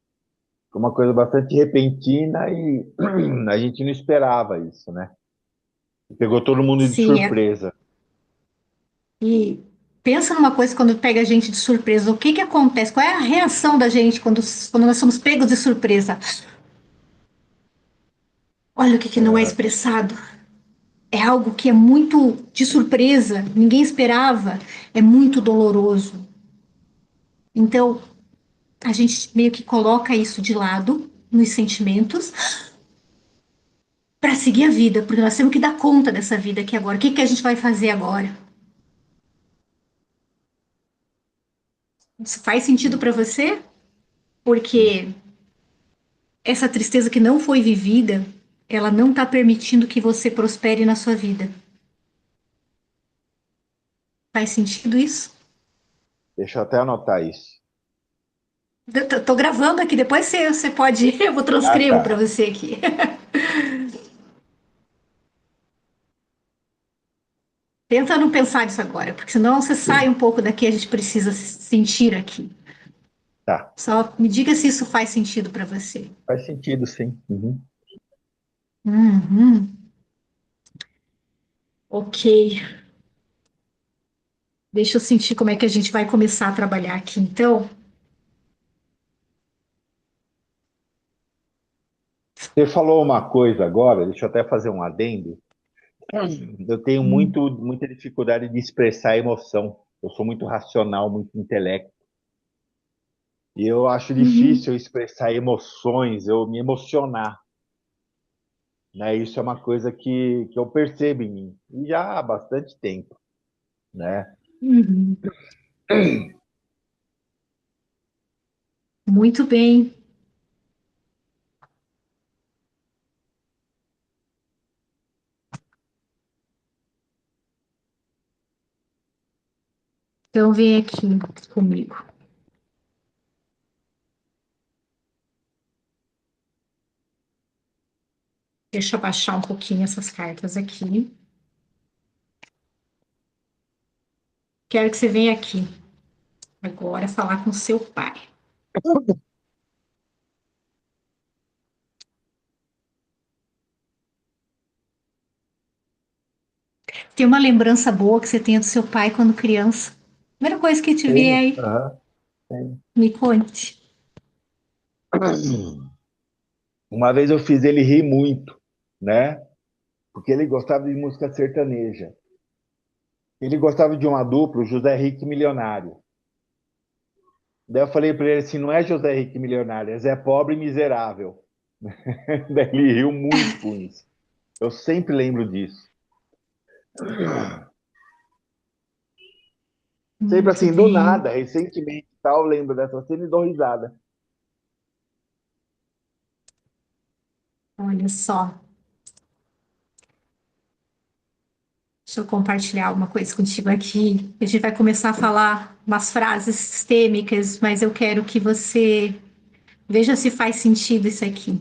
Speaker 3: Foi uma coisa bastante repentina e a gente não esperava isso, né? Pegou todo mundo de
Speaker 2: Sim,
Speaker 3: surpresa.
Speaker 2: e Pensa numa coisa quando pega a gente de surpresa. O que que acontece? Qual é a reação da gente quando nós somos pegos de surpresa? Olha o que que não é
Speaker 3: É,
Speaker 2: expressado. É algo que é muito de surpresa, ninguém esperava, é muito doloroso. Então, a gente meio que coloca isso de lado nos sentimentos para seguir a vida, porque nós temos que dar conta dessa vida aqui agora. O que que a gente vai fazer agora? Isso faz sentido
Speaker 3: sim,
Speaker 2: para você?
Speaker 3: sim.
Speaker 2: Porque essa tristeza que não foi vivida, ela não está permitindo que você prospere na sua vida. Faz sentido isso?
Speaker 3: Deixa eu até anotar isso.
Speaker 2: Tô gravando aqui, depois você pode. Eu vou
Speaker 3: Ah,
Speaker 2: transcrevo para
Speaker 3: tá.
Speaker 2: você aqui. Tenta não pensar nisso agora, porque senão você sai um pouco daqui, a gente precisa sentir aqui.
Speaker 3: Tá.
Speaker 2: Só me diga se isso faz sentido para você.
Speaker 3: Faz sentido, sim. Uhum.
Speaker 2: Uhum. Ok. Deixa eu sentir como é que a gente vai começar a trabalhar aqui, então.
Speaker 3: Você falou uma coisa agora, deixa eu até fazer um adendo. Eu tenho muita dificuldade de expressar emoção. Eu sou muito racional, muito intelecto. E eu acho
Speaker 2: Uhum.
Speaker 3: difícil eu expressar emoções, eu me emocionar. Né? Isso é uma coisa que eu percebo em mim. E já há bastante tempo. Né?
Speaker 2: Uhum. Muito bem. Então vem aqui comigo. Deixa eu baixar um pouquinho essas cartas aqui. Quero que você venha aqui agora falar com seu pai. Tem uma lembrança boa que você tenha do seu pai quando criança? Primeira coisa que te vier
Speaker 3: Tenho.
Speaker 2: aí,
Speaker 3: Aham, tenho.
Speaker 2: me conte.
Speaker 3: Uma vez eu fiz ele rir muito, né? Porque ele gostava de música sertaneja. Ele gostava de uma dupla, o José Henrique Milionário. Daí eu falei para ele assim, não é José Henrique Milionário, é Zé Pobre e Miserável. Daí ele riu muito com isso. Eu sempre lembro disso. Sempre
Speaker 2: Muito
Speaker 3: assim, do
Speaker 2: bem.
Speaker 3: nada, recentemente, tal, eu lembro dessa cena e dou risada.
Speaker 2: Olha só. Deixa eu compartilhar uma coisa contigo aqui. A gente vai começar a falar umas frases sistêmicas, mas eu quero que você veja se faz sentido isso aqui.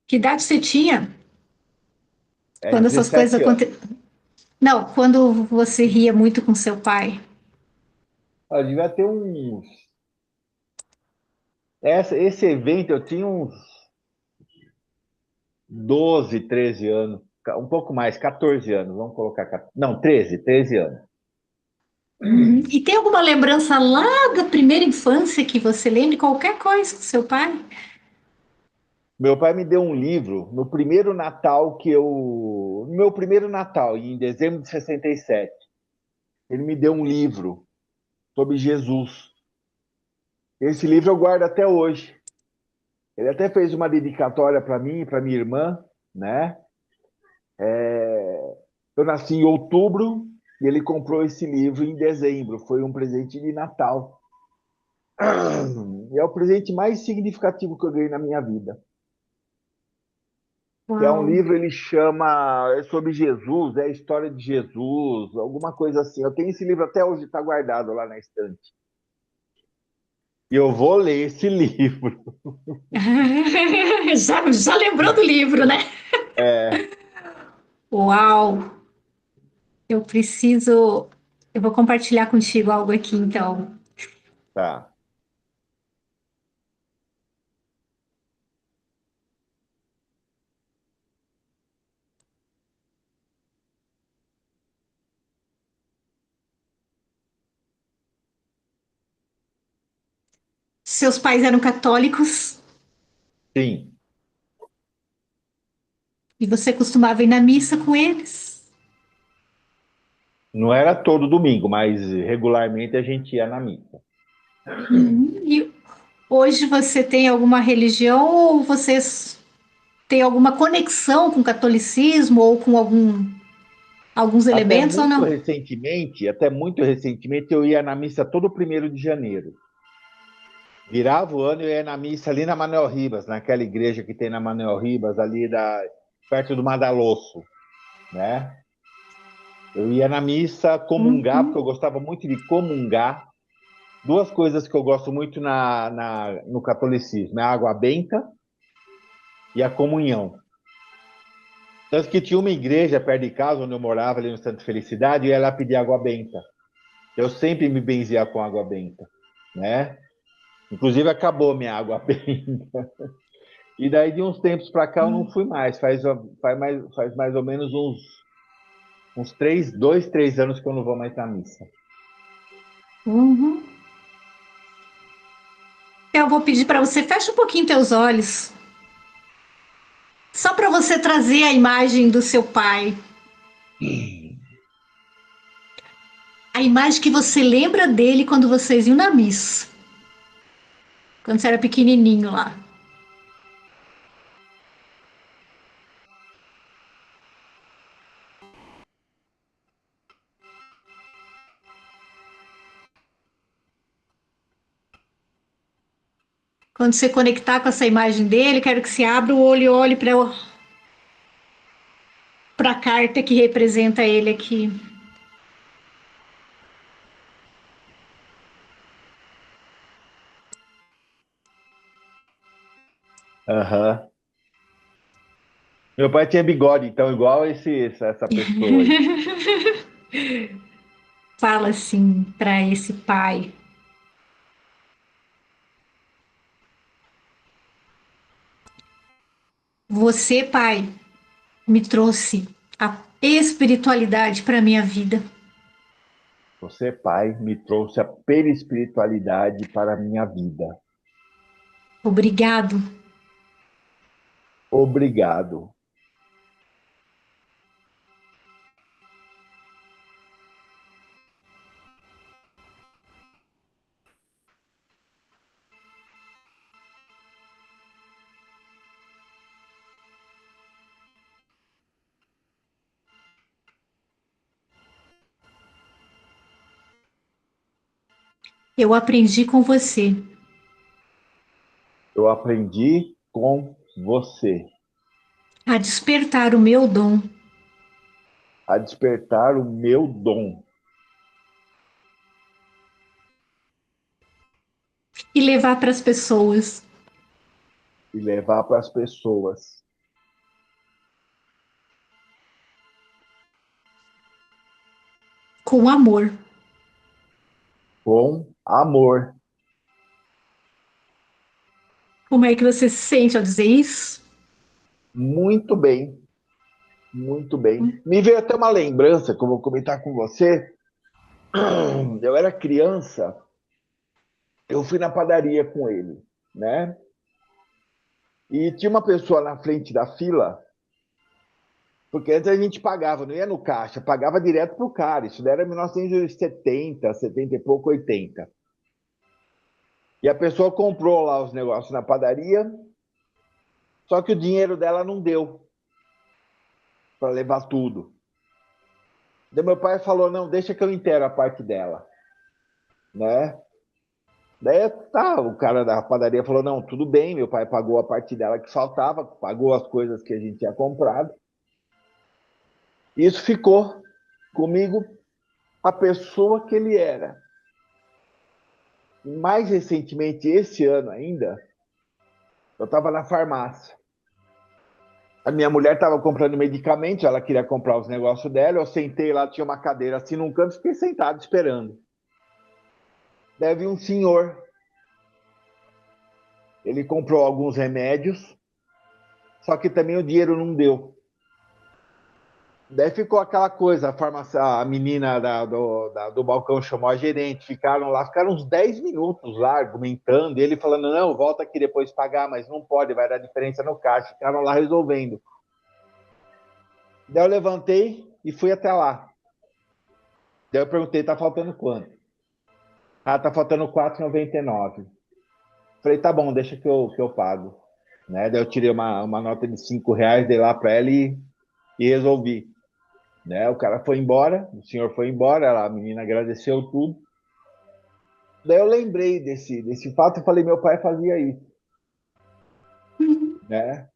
Speaker 2: Que idade você tinha
Speaker 3: É
Speaker 2: quando essas coisas
Speaker 3: 17 anos.
Speaker 2: aconteciam? Não, quando você ria muito com seu pai.
Speaker 3: Eu devia ter uns. Esse evento eu tinha uns 12, 13 anos. Um pouco mais, 14 anos. Vamos colocar. Não, 13 anos.
Speaker 2: Uhum. E tem alguma lembrança lá da primeira infância que você lembre qualquer coisa com seu pai?
Speaker 3: Meu pai me deu um livro no primeiro Natal que eu. No meu primeiro Natal, em dezembro de 67. Ele me deu um livro sobre Jesus. Esse livro eu guardo até hoje. Ele até fez uma dedicatória para mim e para minha irmã, né? Eu nasci em outubro e ele comprou esse livro em dezembro. Foi um presente de Natal. E é o presente mais significativo que eu ganhei na minha vida. Que é um
Speaker 2: Uau!
Speaker 3: livro, ele chama é sobre Jesus, é a história de Jesus, alguma coisa assim. Eu tenho esse livro até hoje, está guardado lá na estante. E eu vou ler esse livro.
Speaker 2: Já lembrou do livro, né?
Speaker 3: É,
Speaker 2: Uau! Eu preciso. Eu vou compartilhar contigo algo aqui, então.
Speaker 3: Tá.
Speaker 2: Seus pais eram católicos
Speaker 3: Sim.
Speaker 2: e você costumava ir na missa com eles?
Speaker 3: Não era todo domingo, mas regularmente a gente ia na missa.
Speaker 2: E hoje você tem alguma religião ou vocês têm alguma conexão com o catolicismo ou com alguns elementos ou não?
Speaker 3: Até muito recentemente, eu ia na missa todo 1º de janeiro. Virava o ano e eu ia na missa ali na Manuel Ribas, naquela igreja que tem na Manuel Ribas, perto do Madalosso, né? Eu ia na missa comungar, porque
Speaker 2: Uhum.
Speaker 3: eu gostava muito de comungar. Duas coisas que eu gosto muito no catolicismo, é a água benta e a comunhão. Tanto que tinha uma igreja perto de casa, onde eu morava, ali no Santa Felicidade, e eu ia lá pedir água benta. Eu sempre me benzia com água benta, né? Inclusive acabou minha água benta. E daí de uns tempos para cá eu não fui mais. Faz mais ou menos uns 2, 3 anos que eu não vou mais na missa.
Speaker 2: Uhum. Eu vou pedir para você, fecha um pouquinho teus olhos, só para você trazer a imagem do seu pai. A imagem que você lembra dele quando vocês iam na missa. Quando você era pequenininho lá. Quando você conectar com essa imagem dele, quero que você abra o olho e olhe para a carta que representa ele aqui.
Speaker 3: Aham. Meu pai tinha bigode, então igual essa pessoa aí.
Speaker 2: Fala assim para esse pai. Você, pai, me trouxe a espiritualidade para minha vida.
Speaker 3: Você, pai, me trouxe a perispiritualidade para a minha vida.
Speaker 2: Obrigado.
Speaker 3: Obrigado.
Speaker 2: Eu aprendi com você
Speaker 3: Eu aprendi com você
Speaker 2: a despertar o meu dom
Speaker 3: a despertar o meu dom
Speaker 2: e levar para as pessoas
Speaker 3: e levar para as pessoas
Speaker 2: com amor.
Speaker 3: com amor.
Speaker 2: Como é que você se sente ao dizer isso?
Speaker 3: Muito bem, muito bem. Me veio até uma lembrança que eu vou comentar com você. Eu era criança, eu fui na padaria com ele, né? E tinha uma pessoa na frente da fila, porque antes a gente pagava, não ia no caixa, pagava direto pro cara. Isso daí era 1970, 70 e pouco, 80. E a pessoa comprou lá os negócios na padaria, só que o dinheiro dela não deu para levar tudo. Daí meu pai falou, não, deixa que eu inteiro a parte dela, né? Daí tá, o cara da padaria falou, não, tudo bem, meu pai pagou a parte dela que faltava, pagou as coisas que a gente tinha comprado. Isso ficou comigo a pessoa que ele era. Mais recentemente, esse ano ainda, eu estava na farmácia. A minha mulher estava comprando medicamentos, ela queria comprar os negócios dela. Eu sentei lá, tinha uma cadeira assim num canto, fiquei sentado esperando. Deve um senhor. Ele comprou alguns remédios, só que também o dinheiro não deu. Daí ficou aquela coisa, a menina do balcão chamou a gerente, ficaram lá, ficaram uns 10 minutos lá argumentando, e ele falando, não, volta aqui depois pagar, mas não pode, vai dar diferença no caixa. Ficaram lá resolvendo. Daí eu levantei e fui até lá. Daí eu perguntei, tá faltando quanto? Ah, tá faltando R$ 4,99. Falei, tá bom, deixa que eu pago. Né? Daí eu tirei uma nota de R$ 5, dei lá para ela e resolvi. Né? O cara foi embora, o senhor foi embora, a menina agradeceu tudo. Daí eu lembrei desse fato e falei, meu pai fazia isso. Né?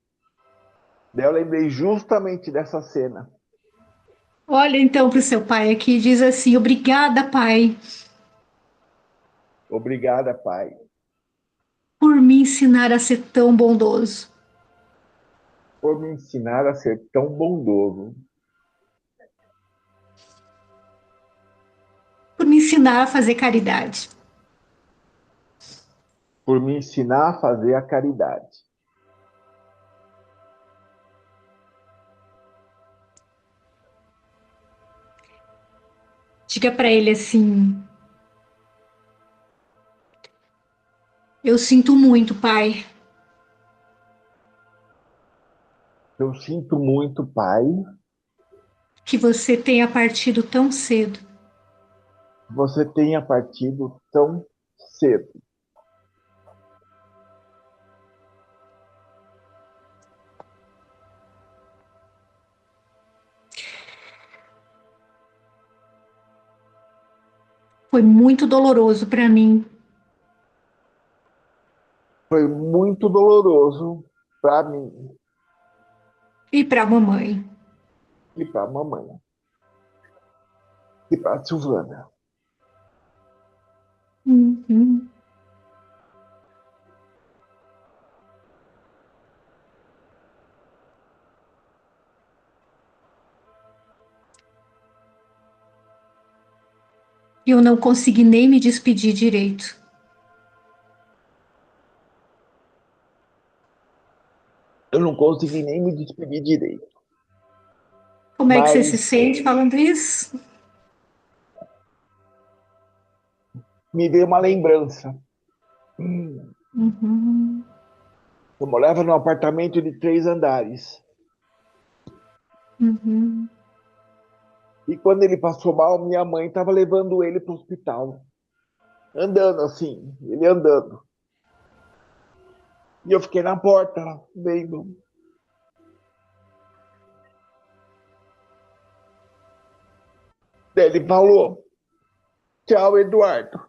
Speaker 3: Daí eu lembrei justamente dessa cena.
Speaker 2: Olha então para o seu pai aqui e diz assim: obrigada, pai,
Speaker 3: Obrigada, pai,
Speaker 2: por me ensinar a ser tão bondoso,
Speaker 3: por me ensinar a ser tão bondoso,
Speaker 2: por me ensinar a fazer caridade.
Speaker 3: por me ensinar a fazer a caridade.
Speaker 2: Diga para ele assim: eu sinto muito, pai,
Speaker 3: Eu sinto muito, pai,
Speaker 2: que você tenha partido tão cedo.
Speaker 3: que você tenha partido tão cedo.
Speaker 2: Foi muito doloroso para mim
Speaker 3: Foi muito doloroso para mim
Speaker 2: e para a mamãe.
Speaker 3: e para a mamãe e para a Silvana.
Speaker 2: Uhum. Eu não consegui nem me despedir direito.
Speaker 3: Eu não consegui nem me despedir direito,
Speaker 2: Como é que você se
Speaker 3: mas
Speaker 2: sente falando isso?
Speaker 3: me veio uma lembrança.
Speaker 2: Uhum.
Speaker 3: Eu morava num apartamento de 3 andares.
Speaker 2: Uhum.
Speaker 3: E quando ele passou mal, minha mãe estava levando ele para o hospital. Andando assim, ele andando. E eu fiquei na porta, vendo. Daí ele falou, tchau, Eduardo.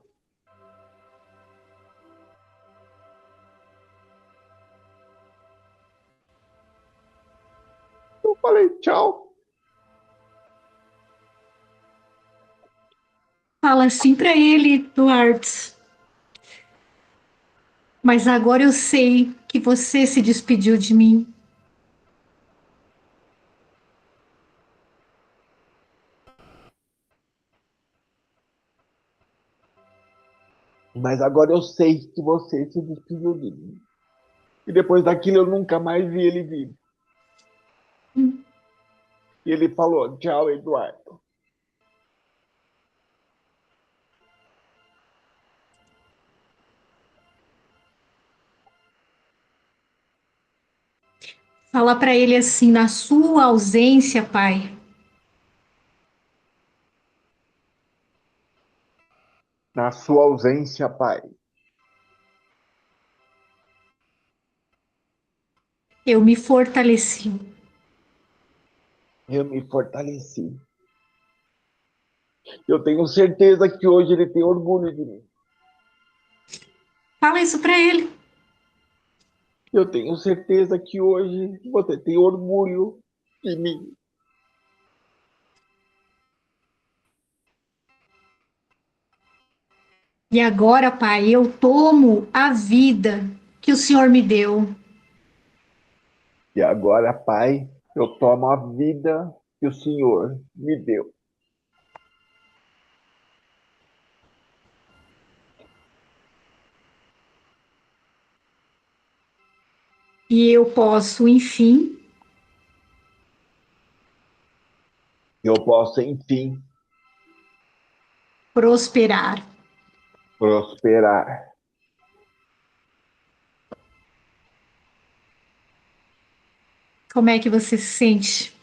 Speaker 3: Eu falei, tchau.
Speaker 2: Fala assim para ele, Eduardo. Mas agora eu sei que você se despediu de mim.
Speaker 3: Mas agora eu sei que você se despediu de mim. E depois daquilo eu nunca mais vi ele vivo. E ele falou, tchau, Eduardo.
Speaker 2: Fala para ele assim, na sua ausência, pai,
Speaker 3: Na sua ausência, pai,
Speaker 2: eu me fortaleci.
Speaker 3: eu me fortaleci. Eu tenho certeza que hoje ele tem orgulho de mim.
Speaker 2: Fala isso para ele.
Speaker 3: Eu tenho certeza que hoje você tem orgulho de mim.
Speaker 2: E agora, pai, eu tomo a vida que o Senhor me deu.
Speaker 3: E agora, Pai, eu tomo a vida que o Senhor me deu.
Speaker 2: E eu posso, enfim,
Speaker 3: Eu posso, enfim,
Speaker 2: prosperar.
Speaker 3: prosperar.
Speaker 2: Como é que você se sente?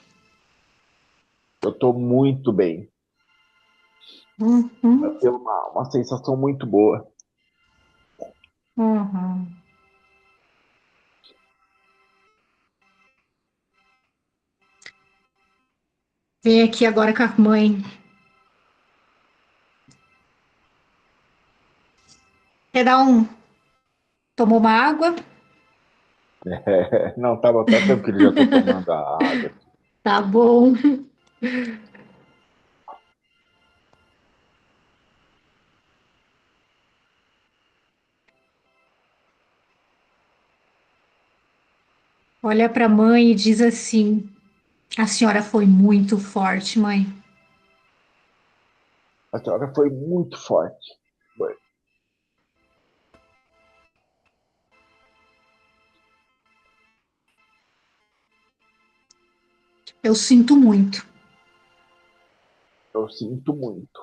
Speaker 3: Eu estou muito bem.
Speaker 2: Uhum,
Speaker 3: Eu tenho uma sensação muito boa.
Speaker 2: uhum. Vem aqui agora com a mãe. Quer dar um? Tomou uma água?
Speaker 3: Não, tá tranquilo, já estou tomando a água.
Speaker 2: Tá bom. Olha para a mãe e diz assim: a senhora foi muito forte, mãe.
Speaker 3: A senhora foi muito forte.
Speaker 2: Eu sinto muito
Speaker 3: Eu sinto muito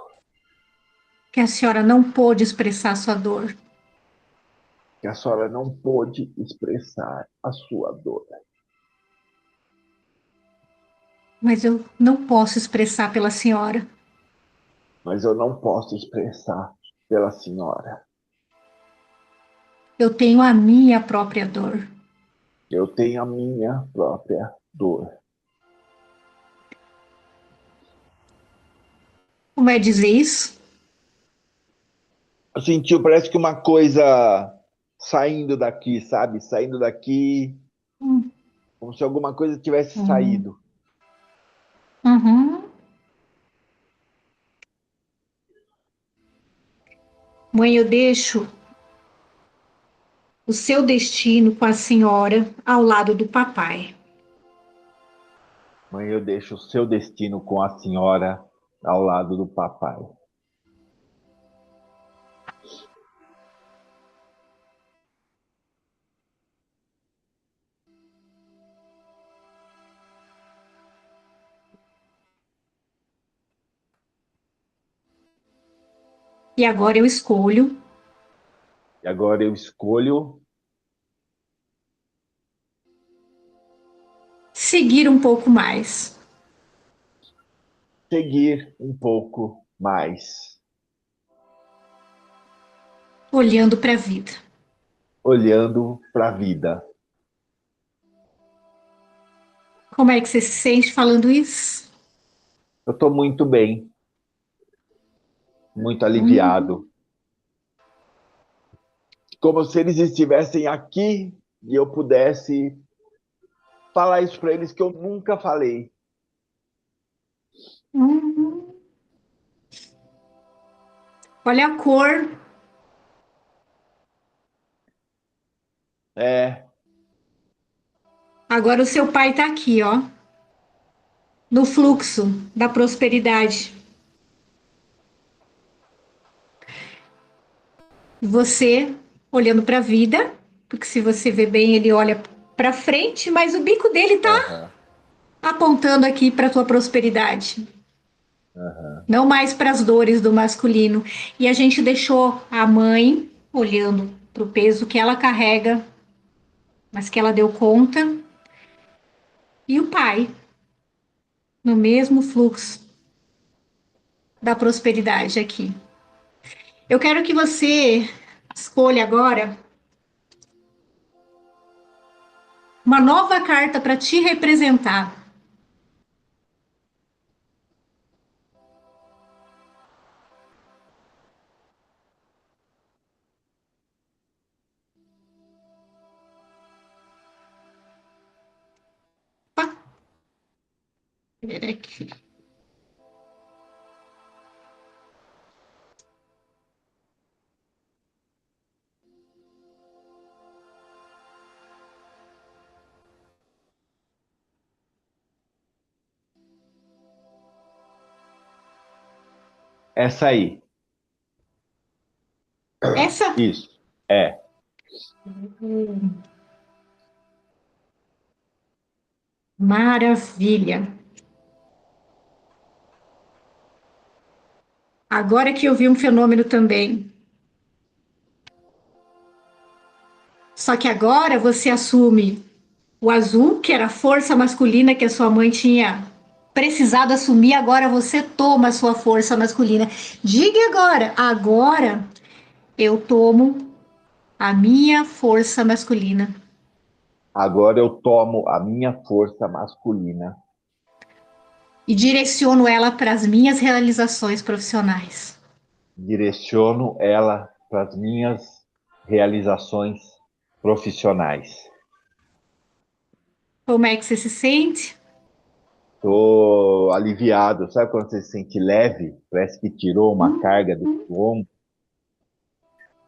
Speaker 2: que a senhora não pôde expressar sua dor.
Speaker 3: que a senhora não pôde expressar a sua dor.
Speaker 2: Mas eu não posso expressar pela senhora.
Speaker 3: Mas eu não posso expressar pela senhora.
Speaker 2: Eu tenho a minha própria dor.
Speaker 3: Eu tenho a minha própria dor.
Speaker 2: Como é dizer isso?
Speaker 3: Eu senti, parece que uma coisa saindo daqui, sabe? Saindo daqui,
Speaker 2: Hum,
Speaker 3: como se alguma coisa tivesse
Speaker 2: hum,
Speaker 3: saído.
Speaker 2: uhum. Mãe, eu deixo o seu destino com a senhora ao lado do papai.
Speaker 3: Mãe, eu deixo o seu destino com a senhora ao lado do papai.
Speaker 2: E agora eu escolho
Speaker 3: E agora eu escolho
Speaker 2: seguir um pouco mais,
Speaker 3: seguir um pouco mais,
Speaker 2: olhando para a vida.
Speaker 3: olhando para a vida.
Speaker 2: Como é que você se sente falando isso?
Speaker 3: Eu estou muito bem, muito
Speaker 2: Uhum,
Speaker 3: aliviado. Como se eles estivessem aqui e eu pudesse falar isso para eles que eu nunca falei.
Speaker 2: uhum. Olha a cor.
Speaker 3: É,
Speaker 2: Agora o seu pai está aqui, ó, no fluxo da prosperidade. Você olhando para a vida, porque se você vê bem, ele olha para frente, mas o bico dele tá
Speaker 3: aham,
Speaker 2: apontando aqui para a tua prosperidade,
Speaker 3: aham.
Speaker 2: não mais para as dores do masculino. E a gente deixou a mãe olhando para o peso que ela carrega, mas que ela deu conta, e o pai no mesmo fluxo da prosperidade aqui. Eu quero que você escolha agora uma nova carta para te representar. Pá, ver aqui.
Speaker 3: Essa aí.
Speaker 2: Essa?
Speaker 3: Isso. É.
Speaker 2: Maravilha. Agora que eu vi um fenômeno também. Só que agora você assume o azul, que era a força masculina que a sua mãe tinha precisado assumir, agora você toma a sua força masculina. Diga agora, agora eu tomo a minha força masculina.
Speaker 3: Agora eu tomo a minha força masculina.
Speaker 2: E direciono ela para as minhas realizações profissionais.
Speaker 3: Direciono ela para as minhas realizações profissionais.
Speaker 2: Como é que você se sente?
Speaker 3: Estou aliviado. Sabe quando você se sente leve? Parece que tirou uma carga do ombro.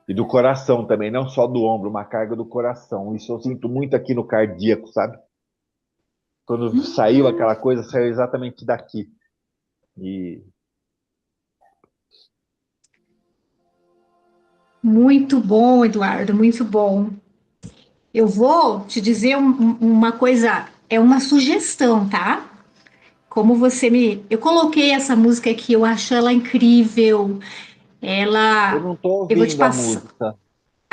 Speaker 3: E do coração também, não só do ombro, uma carga do coração. Isso eu sinto muito aqui no cardíaco, sabe? Quando saiu aquela coisa, saiu exatamente daqui. E
Speaker 2: Muito bom, Eduardo, muito bom. Eu vou te dizer uma coisa, é uma sugestão, tá? Como você me. Eu coloquei essa música aqui, eu acho ela incrível.
Speaker 3: eu
Speaker 2: Ela.
Speaker 3: não estou
Speaker 2: Eu vou te
Speaker 3: ouvindo a
Speaker 2: passar.
Speaker 3: música.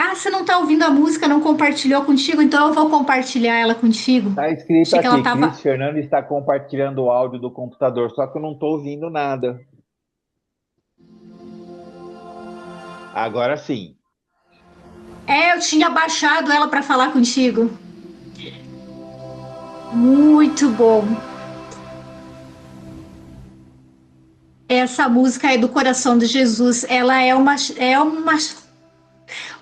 Speaker 2: Ah, você não tá ouvindo a música, não compartilhou contigo? Então eu vou compartilhar ela contigo.
Speaker 3: Está escrito
Speaker 2: Achei que ela
Speaker 3: aqui,
Speaker 2: tava.
Speaker 3: Cris Fernando está compartilhando o áudio do computador, só que eu não estou ouvindo nada. Agora sim.
Speaker 2: É, eu tinha baixado ela para falar contigo. Muito bom. Essa música é do Coração de Jesus. Ela é uma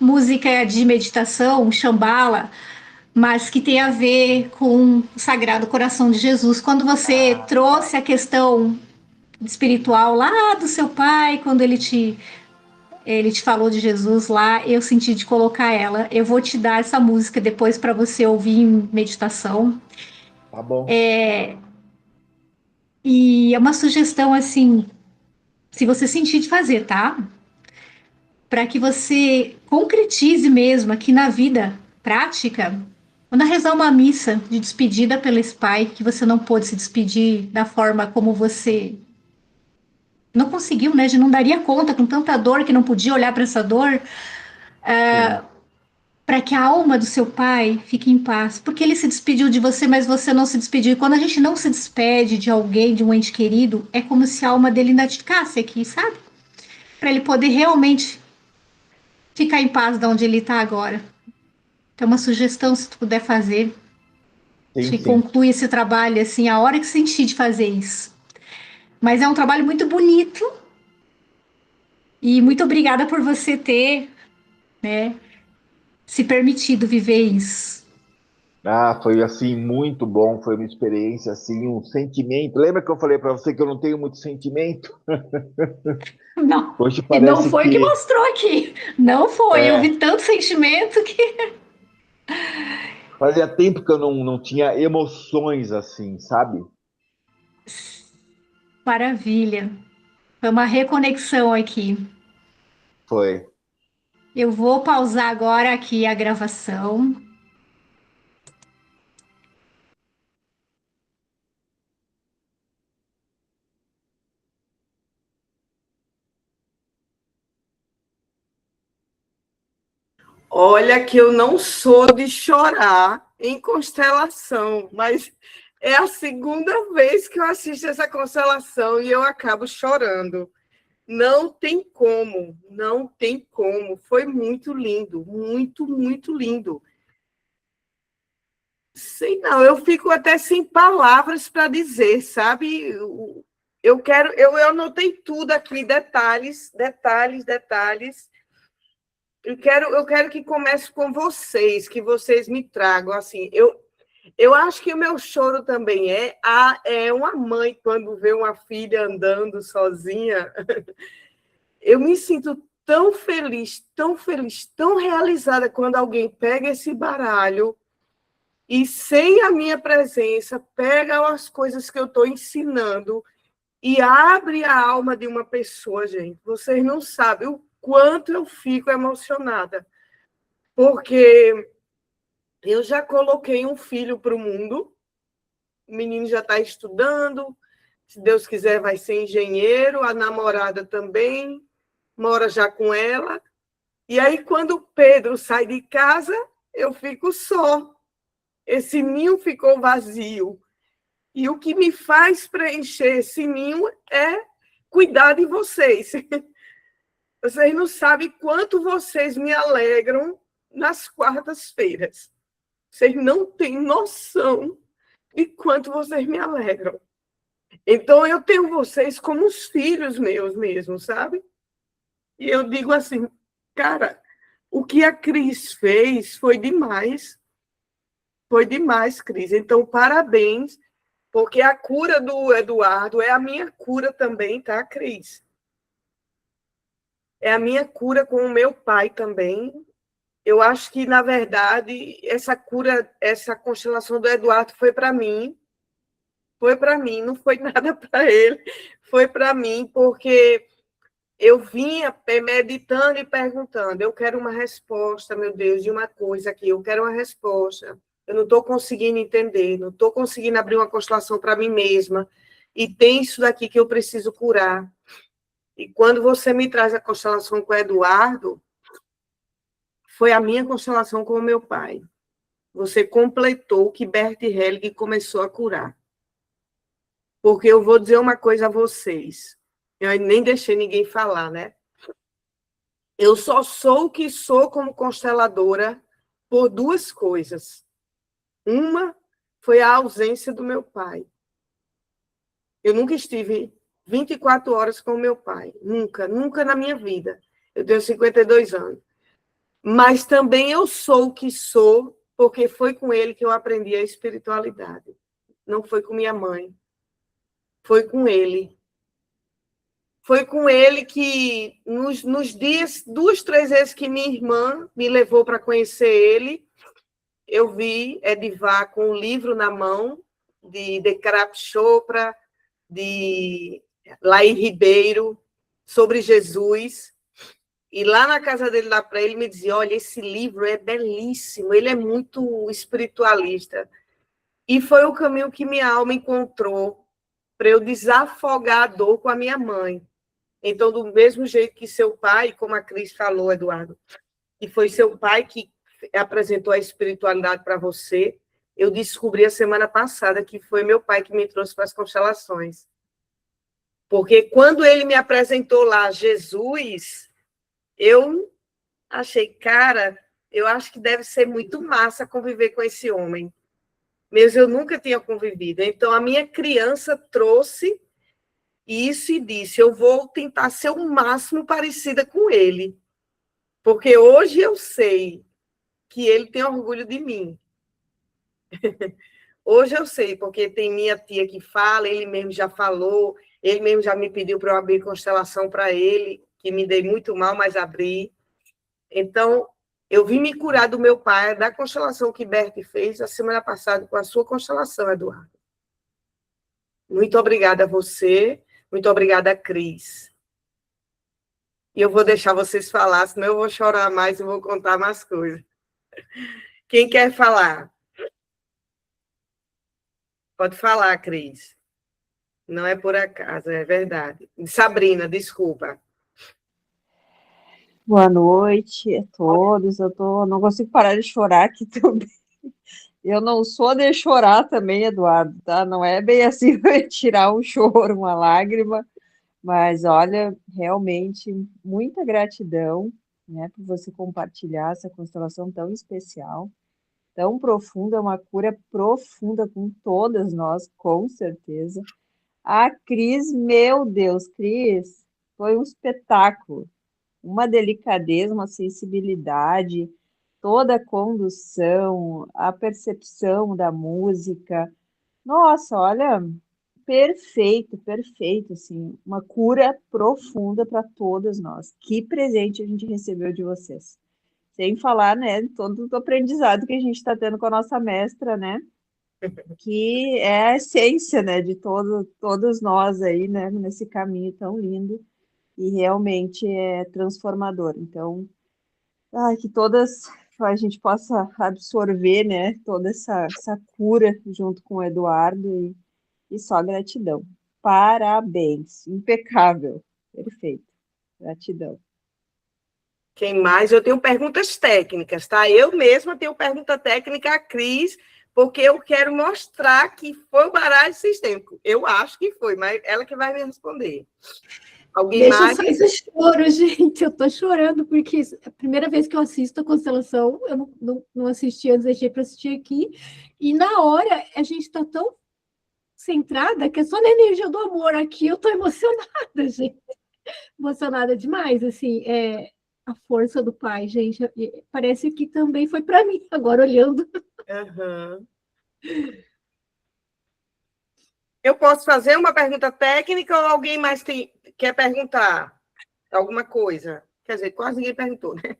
Speaker 2: música de meditação, Shambhala, mas que tem a ver com o Sagrado Coração de Jesus. Quando você
Speaker 3: Tá.
Speaker 2: trouxe a questão espiritual lá do seu pai, quando ele te falou de Jesus lá, eu senti de colocar ela. Eu vou te dar essa música depois para você ouvir em meditação.
Speaker 3: Tá bom.
Speaker 2: E é uma sugestão assim, se você sentir de fazer, tá? Para que você concretize mesmo aqui na vida prática, quando rezar uma missa de despedida pelo esse pai, que você não pôde se despedir da forma como você não conseguiu, né? De não daria conta com tanta dor que não podia olhar para essa dor,
Speaker 3: Sim,
Speaker 2: para que a alma do seu pai fique em paz, porque ele se despediu de você, mas você não se despediu. E quando a gente não se despede de alguém, de um ente querido, é como se a alma dele ainda ficasse aqui, sabe? Para ele poder realmente ficar em paz de onde ele está agora. Então, uma sugestão, se tu puder fazer,
Speaker 3: sim,
Speaker 2: que
Speaker 3: sim.
Speaker 2: conclui esse trabalho assim, a hora que sentir de fazer isso. Mas é um trabalho muito bonito e muito obrigada por você ter, né, se permitido viver isso.
Speaker 3: Ah, foi assim muito bom, foi uma experiência assim, um sentimento. Lembra que eu falei para você que eu não tenho muito sentimento?
Speaker 2: Não,
Speaker 3: Hoje
Speaker 2: e não
Speaker 3: parece
Speaker 2: foi o que
Speaker 3: que
Speaker 2: mostrou aqui. Não foi. Eu vi
Speaker 3: é,
Speaker 2: tanto sentimento que.
Speaker 3: fazia tempo que eu não tinha emoções assim, sabe?
Speaker 2: Maravilha. Foi uma reconexão aqui.
Speaker 3: Foi.
Speaker 2: Eu vou pausar agora aqui a gravação.
Speaker 1: Olha que eu não sou de chorar em constelação, mas é a segunda vez que eu assisto essa constelação e eu acabo chorando. Não tem como, não tem como. Foi muito lindo, muito, muito lindo. Sei não, eu fico até sem palavras para dizer, sabe? Eu anotei tudo aqui, detalhes, detalhes, detalhes. Eu quero que comece com vocês, que vocês me tragam. Assim, eu acho que o meu choro também é uma mãe quando vê uma filha andando sozinha. Eu me sinto tão feliz, tão realizada quando alguém pega esse baralho e, sem a minha presença, pega as coisas que eu estou ensinando e abre a alma de uma pessoa, gente. Vocês não sabem o quanto eu fico emocionada, porque eu já coloquei um filho para o mundo, o menino já está estudando, se Deus quiser vai ser engenheiro, a namorada também, mora já com ela. E aí, quando o Pedro sai de casa, eu fico só. Esse ninho ficou vazio. E o que me faz preencher esse ninho é cuidar de vocês. Vocês não sabem quanto vocês me alegram nas quartas-feiras. Vocês não têm noção de quanto vocês me alegram. Então, eu tenho vocês como os filhos meus mesmo, sabe? E eu digo assim, cara, o que a Cris fez foi demais. Foi demais, Cris. Então, parabéns, porque a cura do Eduardo é a minha cura também, tá, Cris? É a minha cura com o meu pai também. Eu acho que, na verdade, essa cura, essa constelação do Eduardo foi para mim. Foi para mim, não foi nada para ele. Foi para mim, porque eu vinha meditando e perguntando. Eu quero uma resposta, meu Deus, de uma coisa aqui. Eu quero uma resposta. Eu não estou conseguindo entender, não estou conseguindo abrir uma constelação para mim mesma. E tem isso daqui que eu preciso curar. E quando você me traz a constelação com o Eduardo, foi a minha constelação com o meu pai. Você completou o que Bert Hellinger começou a curar. Porque eu vou dizer uma coisa a vocês. Eu nem deixei ninguém falar, né? Eu só sou o que sou como consteladora por duas coisas. Uma foi a ausência do meu pai. Eu nunca estive 24 horas com o meu pai. Nunca, nunca na minha vida. Eu tenho 52 anos. Mas também eu sou o que sou, porque foi com ele que eu aprendi a espiritualidade. Não foi com minha mãe. Foi com ele. Foi com ele que, nos dias, 2, 3 vezes que minha irmã me levou para conhecer ele, eu vi Edivar com um livro na mão, de Deepak Chopra, de Laí Ribeiro, sobre Jesus. E lá na casa dele, lá para ele, me dizia, olha, esse livro é belíssimo, ele é muito espiritualista. E foi o caminho que minha alma encontrou para eu desafogar a dor com a minha mãe. Então, do mesmo jeito que seu pai, como a Cris falou, Eduardo, e foi seu pai que apresentou a espiritualidade para você, eu descobri a semana passada que foi meu pai que me trouxe para as constelações. Porque quando ele me apresentou lá Jesus, eu achei, cara, eu acho que deve ser muito massa conviver com esse homem. Mesmo eu nunca tinha convivido. Então, a minha criança trouxe isso e disse, eu vou tentar ser o máximo parecida com ele. Porque hoje eu sei que ele tem orgulho de mim. Hoje eu sei, porque tem minha tia que fala, ele mesmo já falou, ele mesmo já me pediu para eu abrir constelação para ele, que me dei muito mal, mas abri. Então, eu vim me curar do meu pai, da constelação que Bert fez a semana passada com a sua constelação, Eduardo. Muito obrigada a você, muito obrigada a Cris. E eu vou deixar vocês falar, senão eu vou chorar mais e vou contar mais coisas. Quem quer falar? Pode falar, Cris. Não é por acaso, é verdade. Sabrina, desculpa.
Speaker 4: Boa noite a todos. Não consigo parar de chorar aqui também. Eu não sou de chorar também, Eduardo, tá? Não é bem assim tirar um choro, uma lágrima, mas olha, realmente muita gratidão, né, por você compartilhar essa constelação tão especial, tão profunda, uma cura profunda com todas nós, com certeza. A Cris, meu Deus, Cris, foi um espetáculo, uma delicadeza, uma sensibilidade, toda a condução, a percepção da música. Nossa, olha, perfeito, perfeito, assim, uma cura profunda para todas nós. Que presente a gente recebeu de vocês. Sem falar, né, todo o aprendizado que a gente está tendo com a nossa mestra, né? que é a essência, né, de todos nós aí, né, nesse caminho tão lindo e realmente é transformador. Então, que todas a gente possa absorver, né, toda essa cura junto com o Eduardo e só gratidão. Parabéns, impecável, perfeito, gratidão.
Speaker 1: Quem mais? Eu tenho perguntas técnicas, tá? Eu mesma tenho pergunta técnica à Cris, porque eu quero mostrar que foi o baralho sistêmico. Eu acho que foi, mas ela que vai me responder. Alguém
Speaker 2: Deixa
Speaker 1: mais?
Speaker 2: só esse choro, gente. Eu tô chorando, porque é a primeira vez que eu assisto a constelação, eu não assisti antes, deixei para assistir aqui, e na hora a gente tá tão centrada que é só na energia do amor aqui. Eu tô emocionada, gente. Emocionada demais, assim, a força do pai, gente. Parece que também foi para mim, agora olhando.
Speaker 1: Uhum. Eu posso fazer uma pergunta técnica ou alguém mais quer perguntar alguma coisa? Quer dizer, quase ninguém perguntou, né?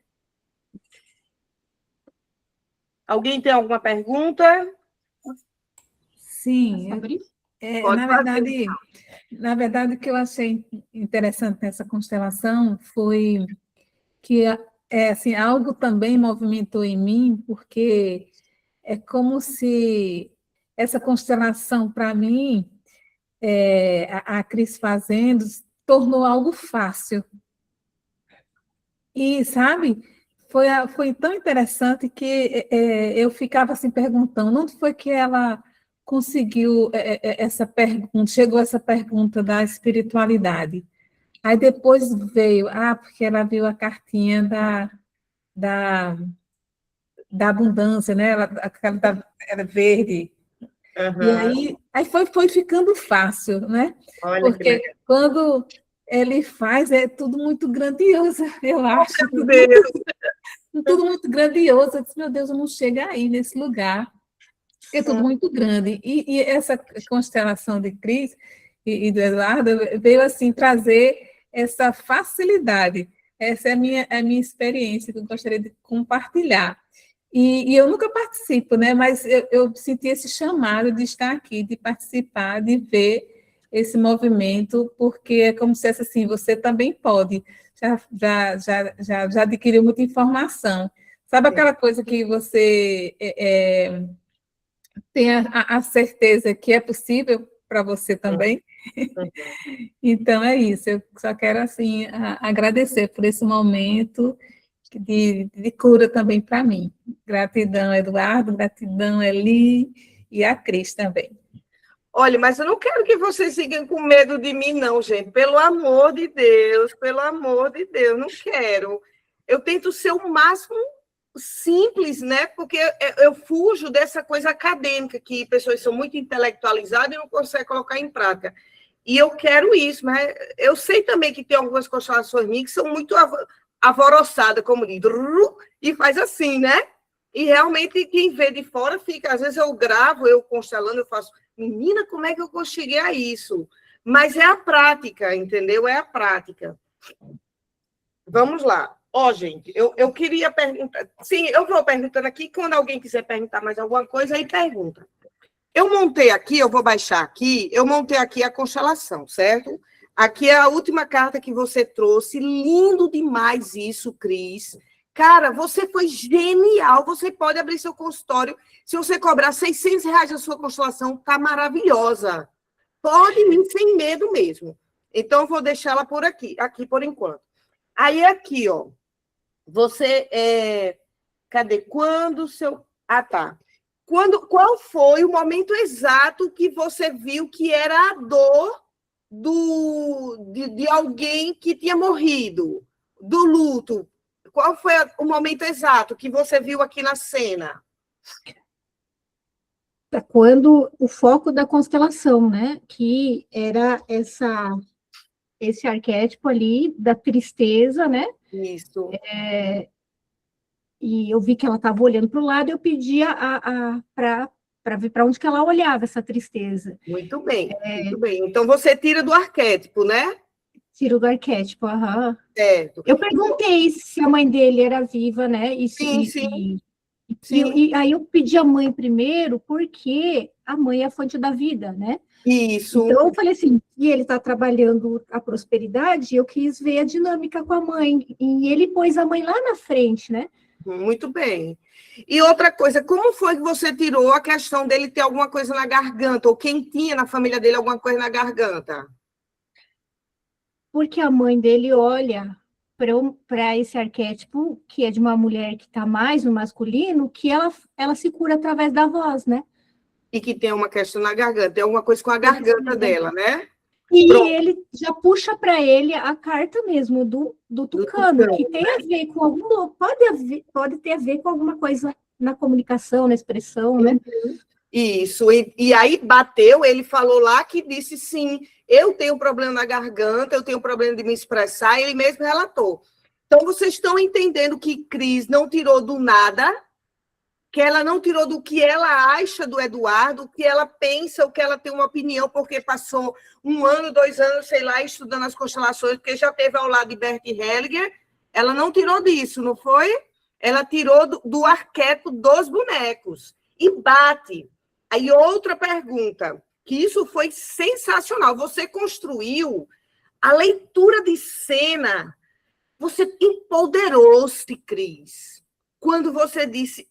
Speaker 1: Alguém tem alguma pergunta?
Speaker 5: Sim,
Speaker 1: Pode
Speaker 5: na verdade, o que eu achei interessante nessa constelação foi que assim, algo também movimentou em mim, porque é como se essa constelação, para mim, a Cris fazendo, tornou algo fácil. E, sabe, foi tão interessante que eu ficava assim perguntando, onde foi que ela conseguiu essa pergunta, chegou essa pergunta da espiritualidade. Aí depois veio, porque ela viu a cartinha da, da abundância, né? Aquela era verde.
Speaker 1: Uhum.
Speaker 5: E aí foi ficando fácil, né?
Speaker 1: Olha,
Speaker 5: porque quando ele faz, é tudo muito grandioso, eu acho. Tudo muito grandioso. Eu disse, meu Deus, eu não chego aí nesse lugar. É tudo muito grande. E essa constelação de Cris e do Eduardo veio assim trazer essa facilidade. Essa é a minha experiência que eu gostaria de compartilhar. E eu nunca participo, né? Mas eu senti esse chamado de estar aqui, de participar, de ver esse movimento, porque é como se fosse assim, você também pode. Já adquiriu muita informação. Sabe aquela coisa que você tem a certeza que é possível para você também? Então, é isso. Eu só quero, assim, agradecer por esse momento de cura também para mim. Gratidão, Eduardo, gratidão, Eli, e a Cris também.
Speaker 1: Olha, mas eu não quero que vocês fiquem com medo de mim, não, gente. Pelo amor de Deus, não quero. Eu tento ser o máximo simples, né? Porque eu fujo dessa coisa acadêmica, que pessoas são muito intelectualizadas e não conseguem colocar em prática. E eu quero isso, mas eu sei também que tem algumas constelações minhas que são muito alvoroçadas, como diz, e faz assim, né? E realmente quem vê de fora fica, às vezes eu gravo, eu constelando, eu faço, menina, como é que eu cheguei a isso? Mas é a prática, entendeu? É a prática. Vamos lá. Gente, eu queria perguntar. Sim, eu vou perguntando aqui, quando alguém quiser perguntar mais alguma coisa, aí pergunta. Eu montei aqui, eu vou baixar aqui, eu montei aqui a constelação, certo? Aqui é a última carta que você trouxe. Lindo demais isso, Cris. Cara, você foi genial. Você pode abrir seu consultório. Se você cobrar R$600 a sua constelação, tá maravilhosa. Pode ir sem medo mesmo. Então, eu vou deixar ela por aqui por enquanto. Aí, aqui, ó. Você, cadê? Quando o seu... tá. Qual foi o momento exato que você viu que era a dor de alguém que tinha morrido, do luto? Qual foi o momento exato que você viu aqui na cena?
Speaker 2: Quando o foco da constelação, né? Que era esse arquétipo ali da tristeza, né?
Speaker 1: Isso.
Speaker 2: E eu vi que ela estava olhando para o lado, eu pedi para ver para onde que ela olhava essa tristeza.
Speaker 1: Muito bem, muito bem. Então, você tira do arquétipo, né?
Speaker 2: Tiro do arquétipo, aham.
Speaker 1: Certo.
Speaker 2: Eu perguntei se a mãe dele era viva, né?
Speaker 1: Sim.
Speaker 2: E aí eu pedi a mãe primeiro, porque a mãe é a fonte da vida, né?
Speaker 1: Isso.
Speaker 2: Então eu falei assim, e ele está trabalhando a prosperidade, eu quis ver a dinâmica com a mãe, e ele pôs a mãe lá na frente, né?
Speaker 1: Muito bem. E outra coisa, como foi que você tirou a questão dele ter alguma coisa na garganta, ou quem tinha na família dele alguma coisa na garganta?
Speaker 2: Porque a mãe dele olha para esse arquétipo, que é de uma mulher que está mais no masculino, que ela se cura através da voz, né?
Speaker 1: E que tem uma questão na garganta, tem alguma coisa com a garganta dela, né?
Speaker 2: E
Speaker 1: Pronto.
Speaker 2: ele já puxa para ele a carta mesmo do tucano, que tem a ver com algum. Pode ter a ver com alguma coisa na comunicação, na expressão, né?
Speaker 1: Isso. E aí bateu, ele falou lá que disse sim, eu tenho problema na garganta, eu tenho problema de me expressar, ele mesmo relatou. Então, vocês estão entendendo que Cris não tirou do nada, que ela não tirou do que ela acha do Eduardo, o que ela pensa, o que ela tem uma opinião, porque passou 1 ano, 2 anos, sei lá, estudando as constelações, porque já teve ao lado de Bert Hellinger, ela não tirou disso, não foi? Ela tirou do arquétipo dos bonecos. E bate. Aí outra pergunta, que isso foi sensacional, você construiu a leitura de cena, você empoderou-se, Cris, quando você disse,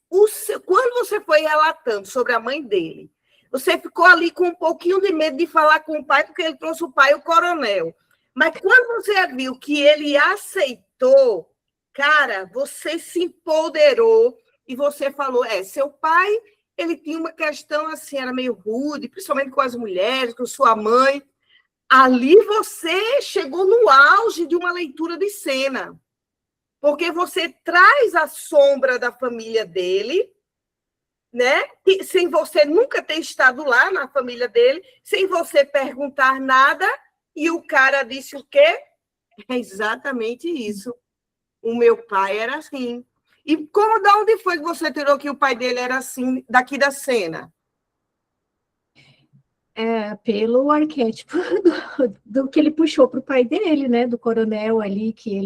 Speaker 1: quando você foi relatando sobre a mãe dele, você ficou ali com um pouquinho de medo de falar com o pai, porque ele trouxe o pai, o coronel. Mas quando você viu que ele aceitou, cara, você se empoderou e você falou, seu pai, ele tinha uma questão assim, era meio rude, principalmente com as mulheres, com sua mãe. Ali você chegou no auge de uma leitura de cena. Porque você traz a sombra da família dele, né? Sem você nunca ter estado lá na família dele, sem você perguntar nada, e o cara disse o quê? É exatamente isso. O meu pai era assim. E de onde foi que você tirou que o pai dele era assim, daqui da cena?
Speaker 2: Pelo arquétipo do que ele puxou para o pai dele, né? Do coronel ali, que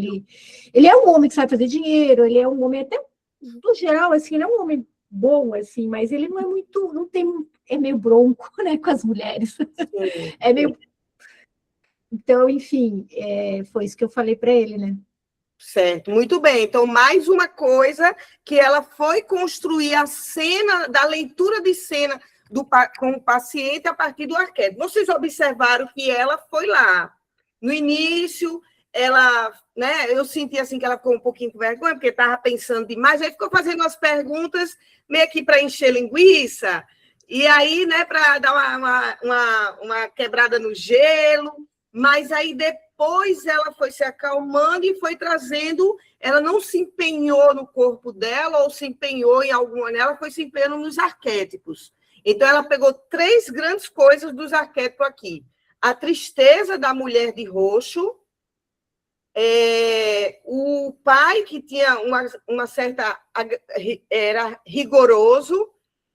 Speaker 2: ele é um homem que sabe fazer dinheiro, ele é um homem até, no geral, assim, ele é um homem bom, assim, mas ele não é muito, não tem, é meio bronco, né, com as mulheres. É meio... Então, enfim, foi isso que eu falei para ele, né?
Speaker 1: Certo, muito bem. Então, mais uma coisa que ela foi construir a cena, da leitura de cena com o paciente a partir do arquétipo. Vocês observaram que ela foi lá. No início, ela, né, eu senti assim que ela ficou um pouquinho com vergonha, porque estava pensando demais, aí ficou fazendo umas perguntas meio que para encher linguiça, e aí, né, para dar uma quebrada no gelo, mas aí depois ela foi se acalmando e foi trazendo, ela não se empenhou no corpo dela ou se empenhou em alguma, ela foi se empenhando nos arquétipos. Então, ela pegou 3 grandes coisas dos arquétipos aqui. A tristeza da mulher de roxo, o pai que tinha uma certa... era rigoroso,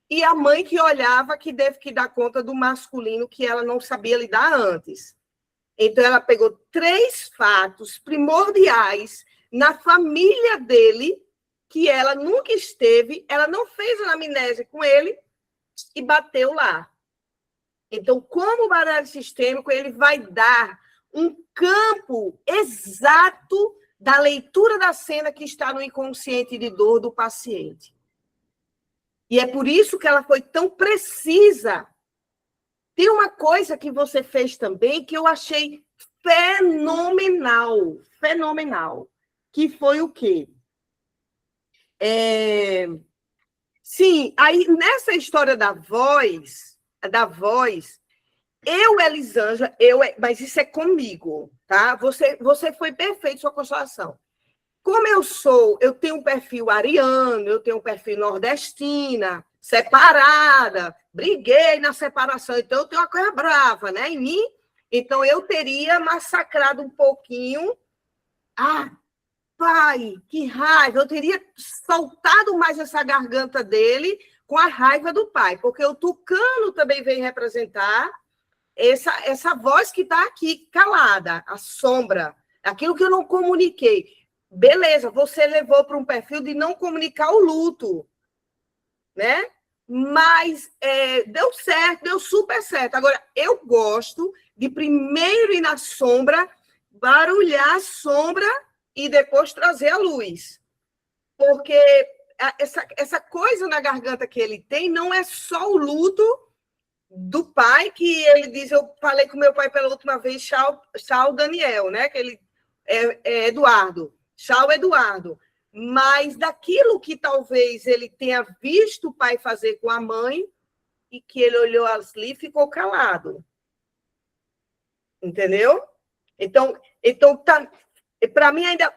Speaker 1: e a mãe que olhava que teve que dar conta do masculino que ela não sabia lidar antes. Então, ela pegou 3 fatos primordiais na família dele, que ela nunca esteve, ela não fez anamnese com ele, e bateu lá. Então, como baralho sistêmico, ele vai dar um campo exato da leitura da cena que está no inconsciente de dor do paciente. E é por isso que ela foi tão precisa. Tem uma coisa que você fez também que eu achei fenomenal, que foi o quê? Sim, aí nessa história da voz, eu, Elisângela, mas isso é comigo, tá? Você foi perfeito sua constelação. Como eu tenho um perfil ariano, eu tenho um perfil nordestina, separada, briguei na separação, então eu tenho uma coisa brava, né, em mim. Então eu teria massacrado um pouquinho. Pai, que raiva! Eu teria soltado mais essa garganta dele com a raiva do pai, porque o tucano também vem representar essa voz que está aqui calada, a sombra, aquilo que eu não comuniquei. Beleza, você levou para um perfil de não comunicar o luto. né? Mas deu certo, deu super certo. Agora, eu gosto de primeiro ir na sombra, barulhar a sombra e depois trazer a luz. Porque essa coisa na garganta que ele tem não é só o luto do pai, que ele diz, eu falei com meu pai pela última vez, Chau Daniel, né? Que ele é Eduardo, Chau Eduardo. Mas daquilo que talvez ele tenha visto o pai fazer com a mãe e que ele olhou ali e ficou calado. Entendeu? Então tá, para mim ainda,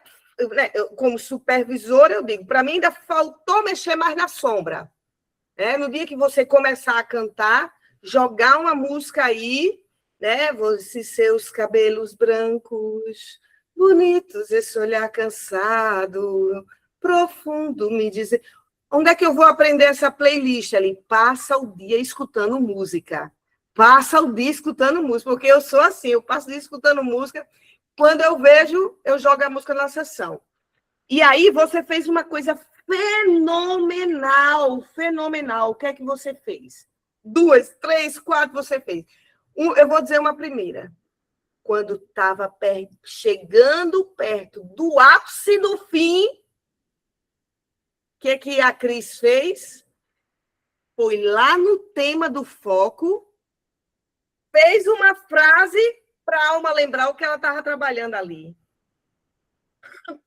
Speaker 1: né, como supervisora, eu digo, para mim ainda faltou mexer mais na sombra. Né? No dia que você começar a cantar, jogar uma música aí, né? Você, seus cabelos brancos, bonitos, esse olhar cansado, profundo, me dizer. Onde é que eu vou aprender essa playlist ali? Passa o dia escutando música. Passa o dia escutando música, porque eu sou assim, eu passo o dia escutando música. Quando eu vejo, eu jogo a música na sessão. E aí você fez uma coisa fenomenal, fenomenal. O que é que você fez? 2, 3, 4 você fez. Eu vou dizer uma primeira. Quando estava chegando perto do ápice do fim, o que a Cris fez? Foi lá no tema do foco, fez uma frase para a alma lembrar o que ela estava trabalhando ali. A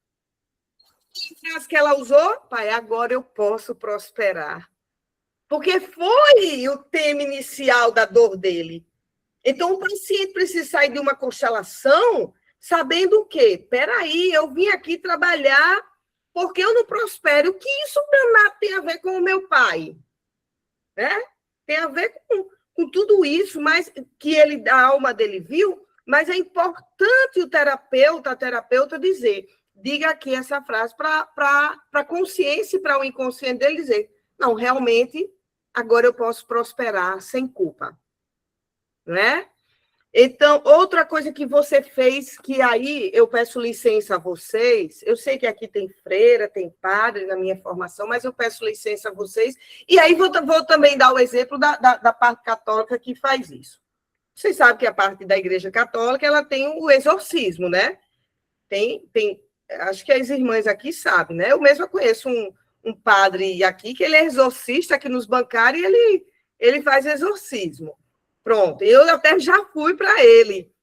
Speaker 1: frase que ela usou? Pai, agora eu posso prosperar. Porque foi o tema inicial da dor dele. Então, o paciente precisa sair de uma constelação sabendo o quê? Peraí, eu vim aqui trabalhar porque eu não prospero. O que isso danado tem a ver com o meu pai? Né? Tem a ver com tudo isso, mas que a alma dele viu, mas é importante a terapeuta dizer, diga aqui essa frase para a consciência e para o inconsciente dele dizer, não, realmente, agora eu posso prosperar sem culpa. Né? Então, outra coisa que você fez, que aí eu peço licença a vocês, eu sei que aqui tem freira, tem padre na minha formação, mas eu peço licença a vocês, e aí vou também dar o exemplo da parte católica que faz isso. Vocês sabem que a parte da Igreja Católica, ela tem o exorcismo, né? Acho que as irmãs aqui sabem, né? Eu mesma conheço um padre aqui, que ele é exorcista aqui nos bancários, e ele faz exorcismo. Pronto, eu até já fui para ele,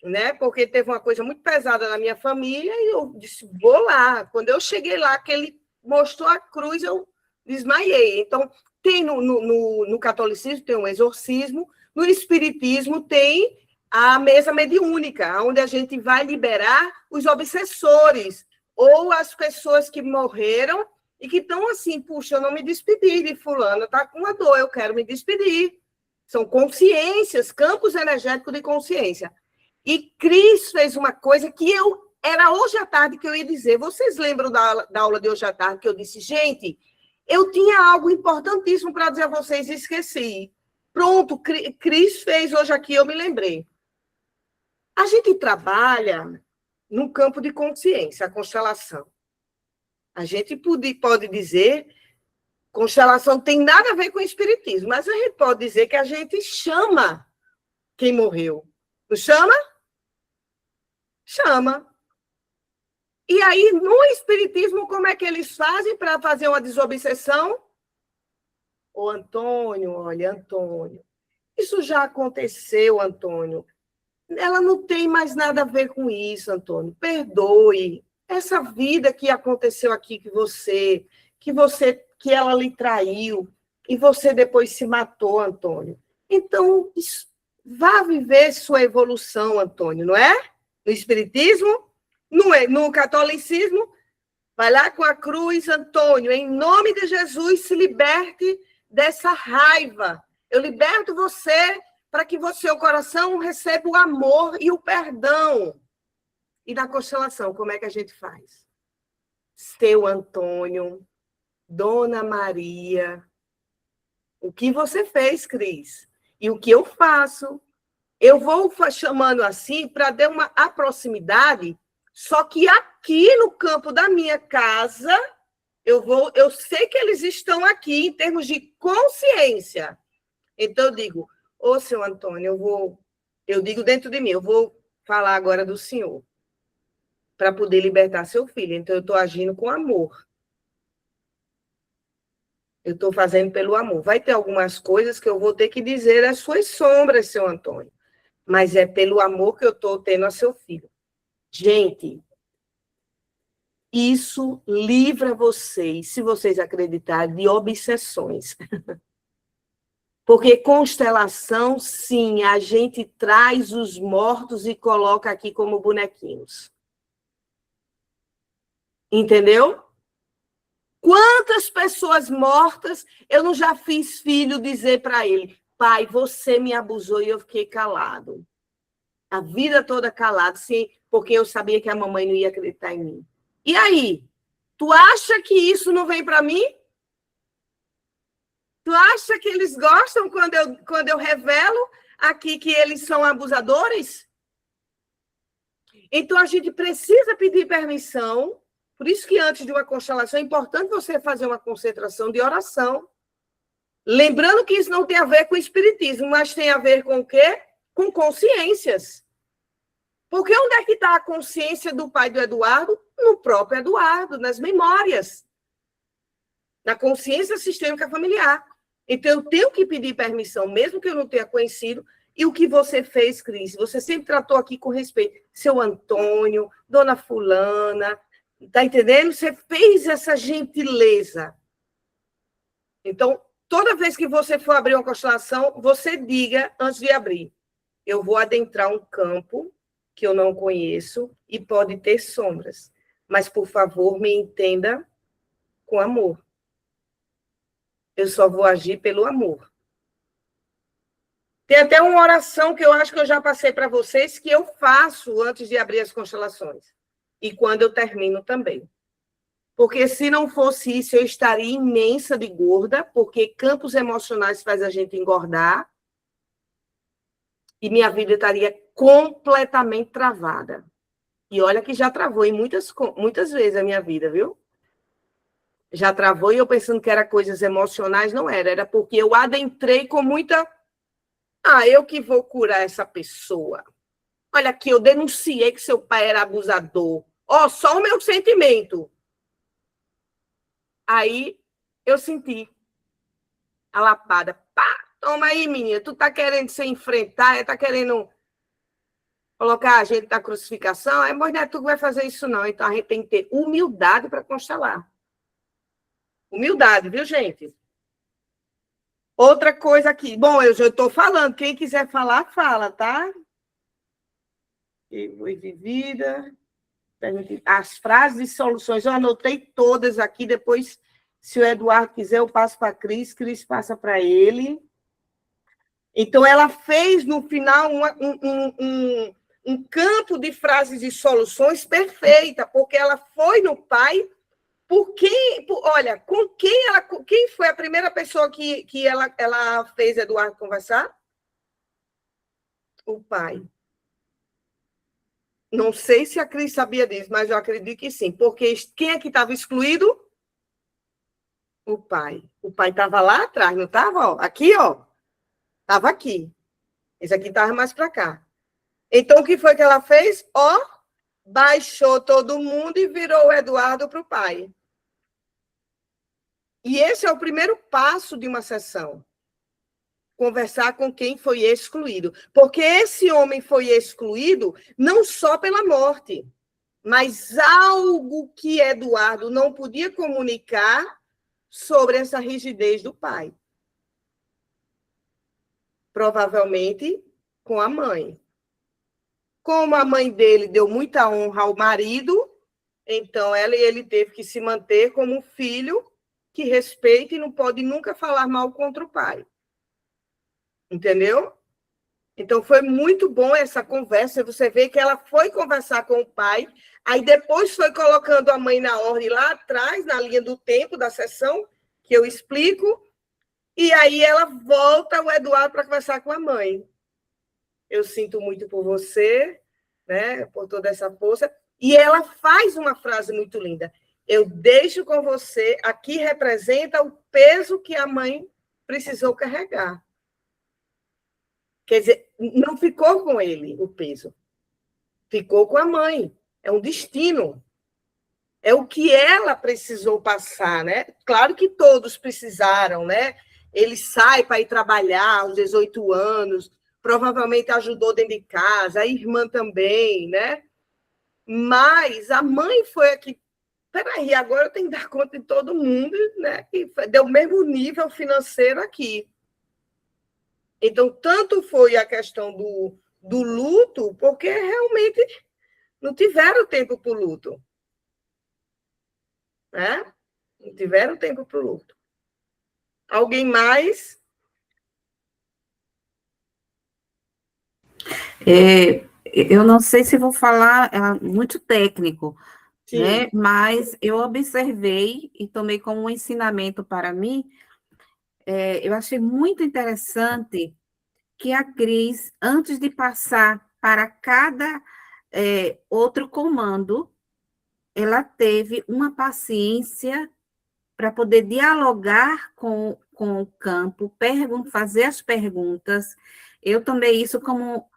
Speaker 1: né? Porque teve uma coisa muito pesada na minha família e eu disse, vou lá. Quando eu cheguei lá, que ele mostrou a cruz, eu desmaiei. Então, tem no catolicismo, tem um exorcismo, no espiritismo tem a mesa mediúnica, onde a gente vai liberar os obsessores ou as pessoas que morreram e que estão assim, puxa, eu não me despedi de fulano, está com uma dor, eu quero me despedir. São consciências, campos energéticos de consciência. E Cris fez uma coisa que era hoje à tarde que eu ia dizer. Vocês lembram da aula de hoje à tarde que eu disse, gente, eu tinha algo importantíssimo para dizer a vocês e esqueci. Pronto, Cris fez hoje aqui, eu me lembrei. A gente trabalha no campo de consciência, a constelação. A gente pode dizer... Constelação tem nada a ver com o espiritismo, mas a gente pode dizer que a gente chama quem morreu. Não chama? Chama. E aí, no espiritismo, como é que eles fazem para fazer uma desobsessão? Ô, Antônio, olha, Antônio, isso já aconteceu, Antônio. Ela não tem mais nada a ver com isso, Antônio. Perdoe. Essa vida que aconteceu aqui que ela lhe traiu, e você depois se matou, Antônio. Então, vá viver sua evolução, Antônio, não é? No espiritismo, no catolicismo, vai lá com a cruz, Antônio, em nome de Jesus, se liberte dessa raiva. Eu liberto você para que seu coração receba o amor e o perdão. E na constelação, como é que a gente faz? Seu Antônio, Dona Maria, o que você fez, Cris? E o que eu faço? Eu vou chamando assim para dar a proximidade, só que aqui no campo da minha casa, Eu sei que eles estão aqui em termos de consciência. Então, eu digo, ô, seu Antônio, eu digo dentro de mim, eu vou falar agora do senhor, para poder libertar seu filho. Então, eu estou agindo com amor. Eu estou fazendo pelo amor. Vai ter algumas coisas que eu vou ter que dizer as suas sombras, seu Antônio, mas é pelo amor que eu estou tendo a seu filho. Gente, isso livra vocês, se vocês acreditarem, de obsessões. Porque constelação, sim, a gente traz os mortos e coloca aqui como bonequinhos. Entendeu? Quantas pessoas mortas eu não já fiz filho dizer para ele, pai, você me abusou e eu fiquei calado. A vida toda calado, sim, porque eu sabia que a mamãe não ia acreditar em mim. E aí? Tu acha que isso não vem para mim? Tu acha que eles gostam quando eu revelo aqui que eles são abusadores? Então, a gente precisa pedir permissão. Por isso que antes de uma constelação é importante você fazer uma concentração de oração. Lembrando que isso não tem a ver com espiritismo, mas tem a ver com o quê? Com consciências. Porque onde é que está a consciência do pai do Eduardo? No próprio Eduardo, nas memórias. Na consciência sistêmica familiar. Então, eu tenho que pedir permissão, mesmo que eu não tenha conhecido. E o que você fez, Cris? Você sempre tratou aqui com respeito. Seu Antônio, dona fulana, tá entendendo? Você fez essa gentileza. Então, toda vez que você for abrir uma constelação, você diga, antes de abrir, eu vou adentrar um campo que eu não conheço e pode ter sombras. Mas, por favor, me entenda com amor. Eu só vou agir pelo amor. Tem até uma oração que eu acho que eu já passei para vocês, que eu faço antes de abrir as constelações. E quando eu termino também. Porque se não fosse isso, eu estaria imensa de gorda, porque campos emocionais faz a gente engordar. E minha vida estaria completamente travada. E olha que já travou em muitas vezes a minha vida, viu? Já travou e eu pensando que era coisas emocionais, não era. Era porque eu adentrei com muita... eu que vou curar essa pessoa. Olha aqui, eu denunciei que seu pai era abusador. Só o meu sentimento. Aí eu senti a lapada. Pá, toma aí, menina. Tu tá querendo se enfrentar, tá querendo colocar a gente na crucificação? Mas não é tu que vai fazer isso, não. Então a gente tem que ter humildade para constelar. Humildade, viu, gente? Outra coisa aqui. Bom, eu já estou falando. Quem quiser falar, fala, tá? E foi vivida. As frases e soluções. Eu anotei todas aqui. Depois, se o Eduardo quiser, eu passo para a Cris. Cris passa para ele. Então, ela fez, no final, um campo de frases e soluções perfeita, porque ela foi no pai... Olha, com quem foi a primeira pessoa que ela fez Eduardo conversar? O pai. Não sei se a Cris sabia disso, mas eu acredito que sim. Porque quem é que estava excluído? O pai. O pai estava lá atrás, não estava? Aqui, ó. Estava aqui. Esse aqui estava mais para cá. Então, o que foi que ela fez? Baixou todo mundo e virou o Eduardo para o pai. E esse é o primeiro passo de uma sessão. Conversar com quem foi excluído. Porque esse homem foi excluído não só pela morte, mas algo que Eduardo não podia comunicar sobre essa rigidez do pai. Provavelmente com a mãe. Como a mãe dele deu muita honra ao marido, então ele teve que se manter como um filho que respeita e não pode nunca falar mal contra o pai. Entendeu? Então, foi muito bom essa conversa. Você vê que ela foi conversar com o pai, aí depois foi colocando a mãe na ordem lá atrás, na linha do tempo da sessão, que eu explico, e aí ela volta o Eduardo para conversar com a mãe. Eu sinto muito por você, né, por toda essa força. E ela faz uma frase muito linda. Eu deixo com você, aqui representa o peso que a mãe precisou carregar. Quer dizer, não ficou com ele o peso, ficou com a mãe. É um destino. É o que ela precisou passar, né? Claro que todos precisaram, né? Ele sai para ir trabalhar aos 18 anos, provavelmente ajudou dentro de casa, a irmã também, né? Mas a mãe foi a que... Peraí, agora eu tenho que dar conta de todo mundo, né? Que deu o mesmo nível financeiro aqui. Então, tanto foi a questão do luto, porque realmente não tiveram tempo para o luto. Né? Não tiveram tempo para o luto. Alguém mais?
Speaker 6: Eu não sei se vou falar muito técnico,
Speaker 1: Sim.
Speaker 6: né? Mas eu observei e tomei como um ensinamento para mim. Eu achei muito interessante que a Cris, antes de passar para cada outro comando, ela teve uma paciência para poder dialogar com o campo, fazer as perguntas. Eu tomei isso como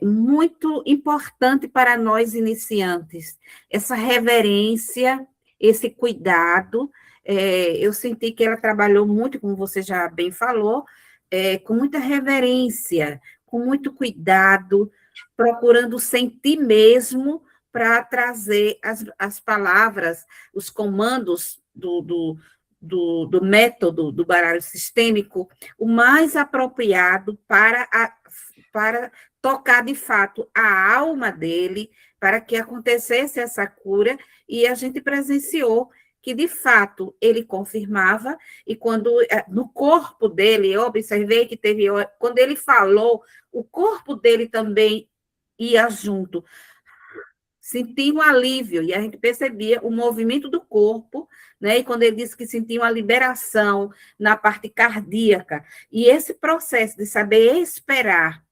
Speaker 6: muito importante para nós iniciantes, essa reverência, esse cuidado. Eu senti que ela trabalhou muito, como você já bem falou, com muita reverência, com muito cuidado, procurando sentir mesmo para trazer as palavras, os comandos do método do baralho sistêmico, o mais apropriado para tocar, de fato, a alma dele, para que acontecesse essa cura, e a gente presenciou que, de fato, ele confirmava, e quando, no corpo dele, eu observei que quando ele falou, o corpo dele também ia junto, sentia um alívio, e a gente percebia o movimento do corpo, né? E quando ele disse que sentia uma liberação na parte cardíaca, e esse processo de saber esperar,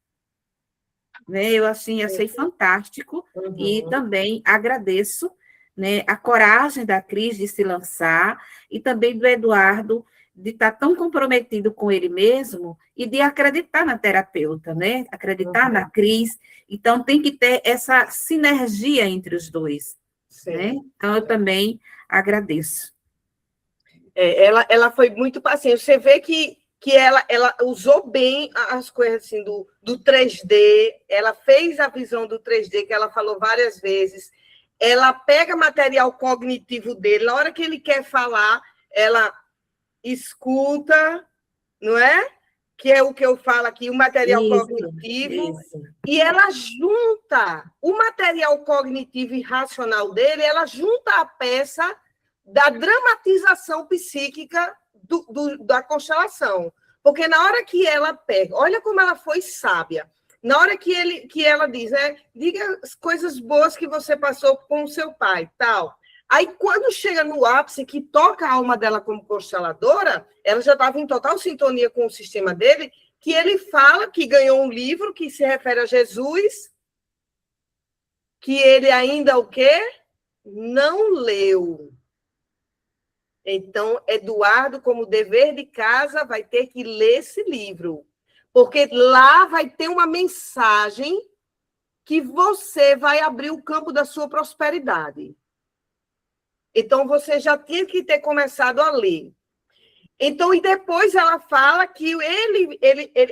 Speaker 6: né? Eu achei fantástico, e também agradeço, né, a coragem da Cris de se lançar, e também do Eduardo de estar tão comprometido com ele mesmo e de acreditar na terapeuta, né? Acreditar na Cris. Então, tem que ter essa sinergia entre os dois. Né? Então, eu também agradeço.
Speaker 1: Ela foi muito paciente. Você vê que ela usou bem as coisas assim, do 3D, ela fez a visão do 3D, que ela falou várias vezes. Ela pega material cognitivo dele, na hora que ele quer falar, ela escuta, não é? Que é o que eu falo aqui, o material cognitivo, e ela junta o material cognitivo e racional dele, ela junta a peça da dramatização psíquica da constelação. Porque na hora que ela pega, olha como ela foi sábia, na hora que ela diz, diga as coisas boas que você passou com o seu pai, tal. Aí, quando chega no ápice, que toca a alma dela como consteladora, ela já estava em total sintonia com o sistema dele, que ele fala que ganhou um livro que se refere a Jesus, que ele ainda o quê? Não leu. Então, Eduardo, como dever de casa, vai ter que ler esse livro, porque lá vai ter uma mensagem que você vai abrir o campo da sua prosperidade. Então, você já tinha que ter começado a ler. Então, e depois ela fala que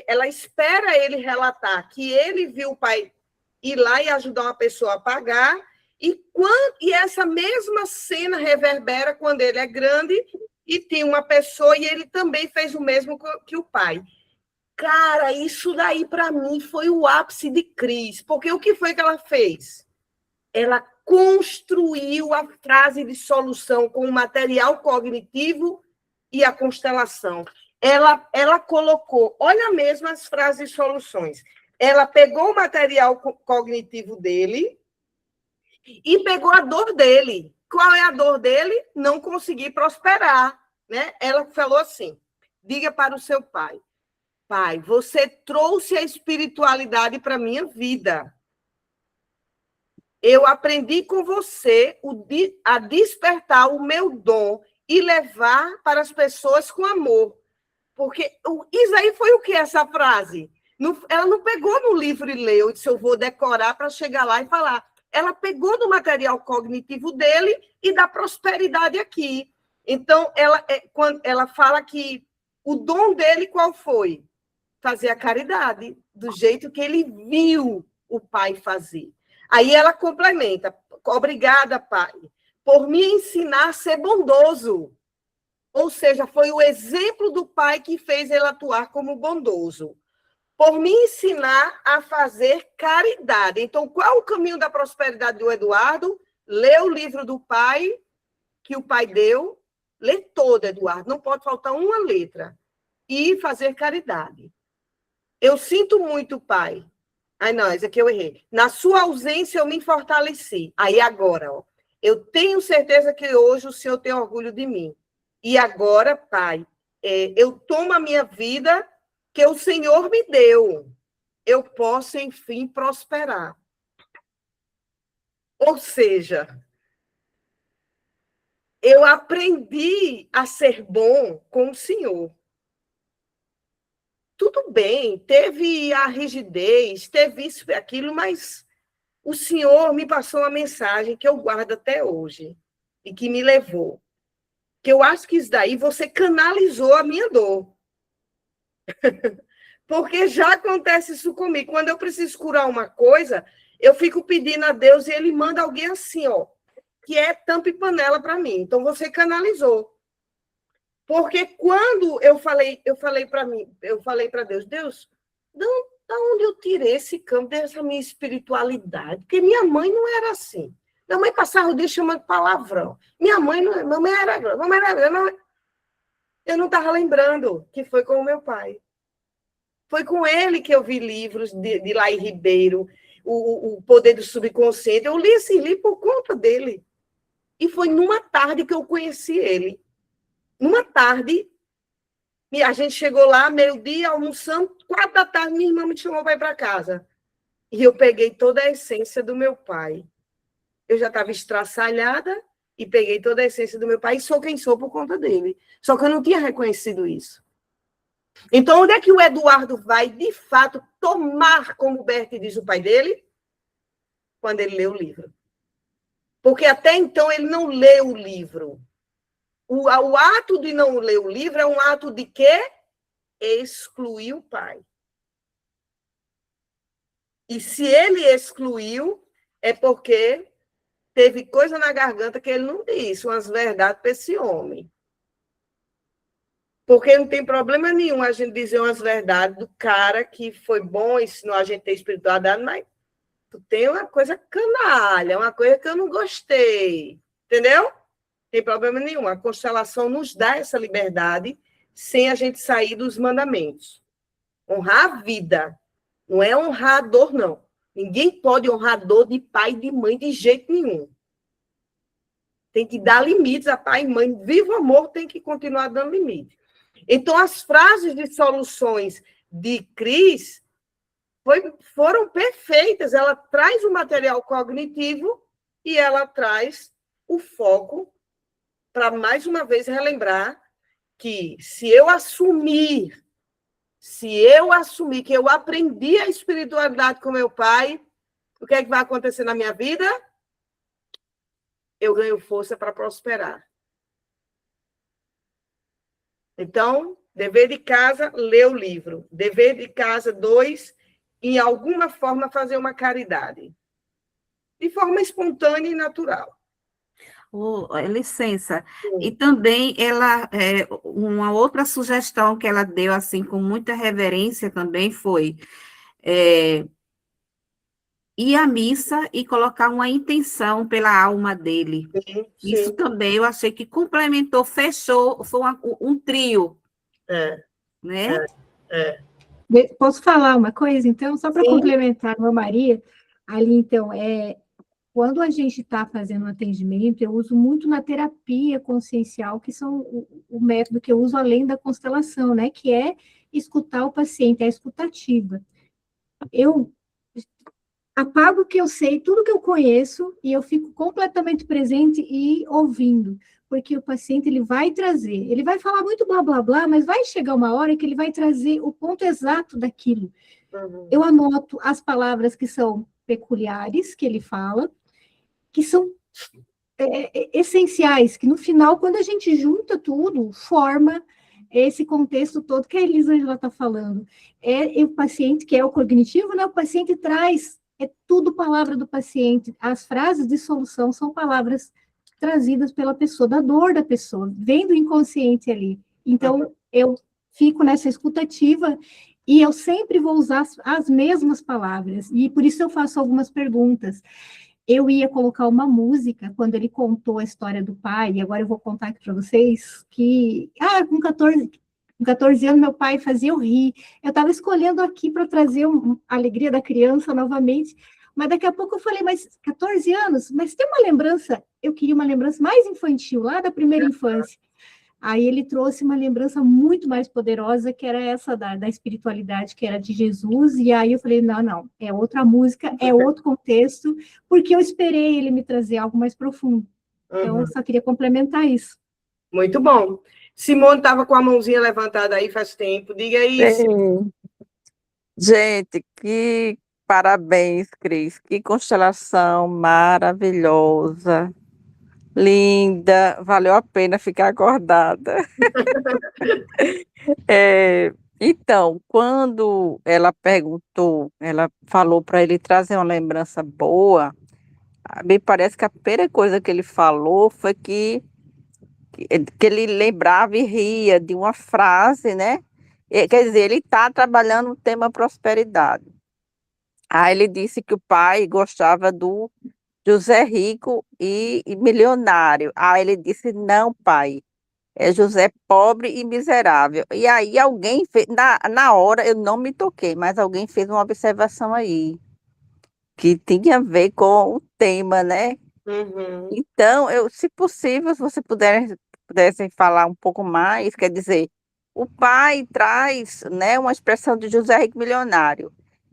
Speaker 1: ela espera ele relatar que ele viu o pai ir lá e ajudar uma pessoa a pagar, e essa mesma cena reverbera quando ele é grande e tem uma pessoa, e ele também fez o mesmo que o pai. Cara, isso daí, para mim, foi o ápice de Cris, porque o que foi que ela fez? Ela construiu a frase de solução com o material cognitivo e a constelação. Ela colocou, olha mesmo as frases de soluções. Ela pegou o material cognitivo dele e pegou a dor dele. Qual é a dor dele? Não conseguir prosperar. Né? Ela falou assim, diga para o seu pai, pai, você trouxe a espiritualidade para a minha vida. eu aprendi com você a despertar o meu dom e levar para as pessoas com amor. Porque isso aí foi o que, essa frase? Ela não pegou no livro e leu, e disse, eu vou decorar para chegar lá e falar. Ela pegou do material cognitivo dele e da prosperidade aqui. Então, quando ela fala que o dom dele qual foi? Fazer a caridade, do jeito que ele viu o pai fazer. Aí ela complementa, obrigada, pai, por me ensinar a ser bondoso. Ou seja, foi o exemplo do pai que fez ele atuar como bondoso. Por me ensinar a fazer caridade. Então, qual é o caminho da prosperidade do Eduardo? Lê o livro do pai, que o pai deu. Lê todo, Eduardo, não pode faltar uma letra. E fazer caridade. Eu sinto muito, pai. Ai, não, esse aqui eu errei. Na sua ausência, eu me fortaleci. Aí, agora, ó, eu tenho certeza que hoje o Senhor tem orgulho de mim. E agora, pai, eu tomo a minha vida que o Senhor me deu. Eu posso, enfim, prosperar. Ou seja, eu aprendi a ser bom com o Senhor. Tudo bem, teve a rigidez, teve isso e aquilo, mas o Senhor me passou uma mensagem que eu guardo até hoje e que me levou. Que eu acho que isso daí você canalizou a minha dor. Porque já acontece isso comigo. Quando eu preciso curar uma coisa, eu fico pedindo a Deus e ele manda alguém assim, ó, que é tampa e panela para mim. Então você canalizou. Porque quando eu falei para Deus, Deus, da onde eu tirei esse campo dessa minha espiritualidade? Porque minha mãe não era assim. Minha mãe passava o dia chamando palavrão. Minha mãe era. Eu não estava lembrando que foi com o meu pai. Foi com ele que eu vi livros de Laí Ribeiro, o Poder do Subconsciente. Eu li esse livro por conta dele. E foi numa tarde que eu conheci ele. Numa tarde, a gente chegou lá, meio-dia, almoçando, 4 da tarde, minha irmã me chamou para ir para casa. E eu peguei toda a essência do meu pai. Eu já estava estraçalhada e peguei toda a essência do meu pai e sou quem sou por conta dele. Só que eu não tinha reconhecido isso. Então, onde é que o Eduardo vai, de fato, tomar, como o Bert diz, o pai dele? Quando ele lê o livro. Porque até então ele não lê o livro. O ato de não ler o livro é um ato de quê? Excluir o pai. E se ele excluiu, é porque teve coisa na garganta que ele não disse, umas verdades para esse homem. Porque não tem problema nenhum a gente dizer umas verdades do cara que foi bom, ensinou a gente a ter espiritualidade, mas tu tem uma coisa canalha, uma coisa que eu não gostei. Entendeu? Não tem problema nenhum. A constelação nos dá essa liberdade sem a gente sair dos mandamentos. Honrar a vida. Não é honrar a dor, não. Ninguém pode honrar a dor de pai e de mãe de jeito nenhum. Tem que dar limites a pai e mãe. Vivo amor tem que continuar dando limite. Então, as frases de soluções de Cris foram perfeitas. Ela traz o material cognitivo e ela traz o foco para, mais uma vez, relembrar que se eu assumir que eu aprendi a espiritualidade com meu pai, o que é que vai acontecer na minha vida? Eu ganho força para prosperar. Então, dever de casa, ler o livro. Dever de casa, 2, em alguma forma, fazer uma caridade. De forma espontânea e natural.
Speaker 6: Licença. E também uma outra sugestão que ela deu, assim, com muita reverência também foi ir à missa e colocar uma intenção pela alma dele.
Speaker 1: Sim.
Speaker 6: Isso também eu achei que complementou, fechou, foi um trio. Né?
Speaker 2: Posso falar uma coisa, então? Só para complementar a Maria, ali, então, quando a gente está fazendo um atendimento, eu uso muito na terapia consciencial, que são o método que eu uso além da constelação, né? Que é escutar o paciente, a escutativa. apago o que eu sei, tudo que eu conheço, e eu fico completamente presente e ouvindo, porque o paciente ele vai trazer, ele vai falar muito blá, blá, blá, mas vai chegar uma hora que ele vai trazer o ponto exato daquilo. Eu anoto as palavras que são peculiares, que ele fala, que são essenciais, que no final, quando a gente junta tudo, forma esse contexto todo que a Elisângela está falando. É o paciente, que é o cognitivo, né? O paciente traz, é tudo palavra do paciente. As frases de solução são palavras trazidas pela pessoa, da dor da pessoa, vem do inconsciente ali. Então, eu fico nessa escutativa e eu sempre vou usar as mesmas palavras, e por isso eu faço algumas perguntas. Eu ia colocar uma música quando ele contou a história do pai, e agora eu vou contar aqui para vocês, que com 14 anos meu pai fazia eu rir. Eu estava escolhendo aqui para trazer a alegria da criança novamente, mas daqui a pouco eu falei, mas 14 anos? Mas tem uma lembrança, eu queria uma lembrança mais infantil, lá da primeira infância. Aí ele trouxe uma lembrança muito mais poderosa, que era essa da espiritualidade, que era de Jesus, e aí eu falei, não, é outra música, é outro contexto, porque eu esperei ele me trazer algo mais profundo. Então, eu só queria complementar isso.
Speaker 1: Muito bom. Simone estava com a mãozinha levantada aí faz tempo, diga isso.
Speaker 4: Sim. Gente, que parabéns, Cris, que constelação maravilhosa. Linda, valeu a pena ficar acordada. Então, quando ela falou para ele trazer uma lembrança boa, me parece que a primeira coisa que ele falou foi que ele lembrava e ria de uma frase, né? Quer dizer, ele está trabalhando o tema prosperidade. Aí ele disse que o pai gostava do José Rico e milionário. Aí ele disse, não, pai, é José pobre e miserável. E aí alguém fez, na hora eu não me toquei, mas alguém fez uma observação aí, que tinha a ver com o tema, né? Então, se possível, se você pudesse falar um pouco mais, quer dizer, o pai traz, né, uma expressão de José Rico milionário.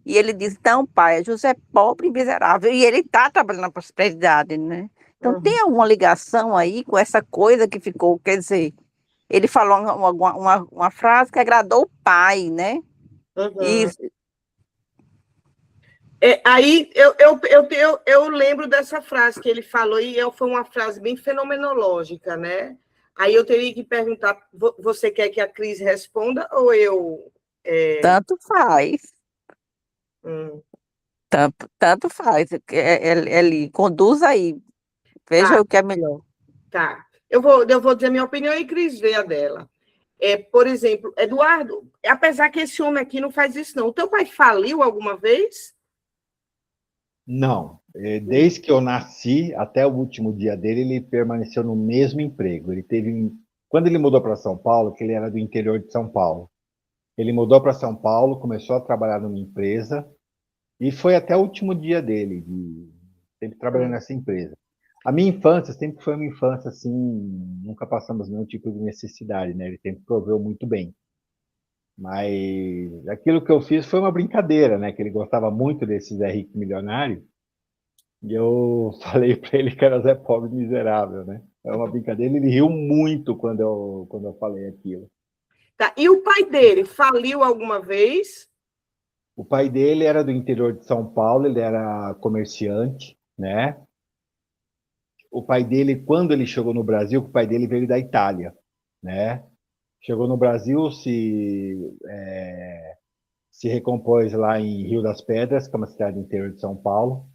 Speaker 4: E ele diz, não, pai, é José pobre e miserável. E ele está trabalhando na prosperidade, né? Então, tem alguma ligação aí com essa coisa que ficou, quer dizer, ele falou uma frase que agradou o pai, né? Isso.
Speaker 1: Aí eu lembro dessa frase que ele falou, e foi uma frase bem fenomenológica, né? Aí eu teria que perguntar, você quer que a Cris responda ou eu...
Speaker 4: Tanto faz. Tanto faz. Ele conduz aí. Veja o que é melhor.
Speaker 1: Tá. Eu vou dizer a minha opinião e Cris vê a dela. Por exemplo, Eduardo, apesar que esse homem aqui não faz isso, não. O teu pai faliu alguma vez?
Speaker 3: Não. Desde que eu nasci até o último dia dele, ele permaneceu no mesmo emprego. Quando ele mudou para São Paulo, que ele era do interior de São Paulo, ele mudou para São Paulo, começou a trabalhar numa empresa e foi até o último dia dele, sempre trabalhando nessa empresa. A minha infância sempre foi uma infância assim, nunca passamos nenhum tipo de necessidade, né? Ele sempre proveu muito bem. Mas aquilo que eu fiz foi uma brincadeira, né? Que ele gostava muito desse Zé Rico milionário. E eu falei para ele que era Zé pobre miserável, né? É uma brincadeira. Ele riu muito quando eu falei aquilo.
Speaker 1: Tá. E o pai dele faliu alguma vez?
Speaker 3: O pai dele era do interior de São Paulo, ele era comerciante, né? O pai dele, quando ele chegou no Brasil, o pai dele veio da Itália, né? Chegou no Brasil, se recompôs lá em Rio das Pedras, que é uma cidade do interior de São Paulo.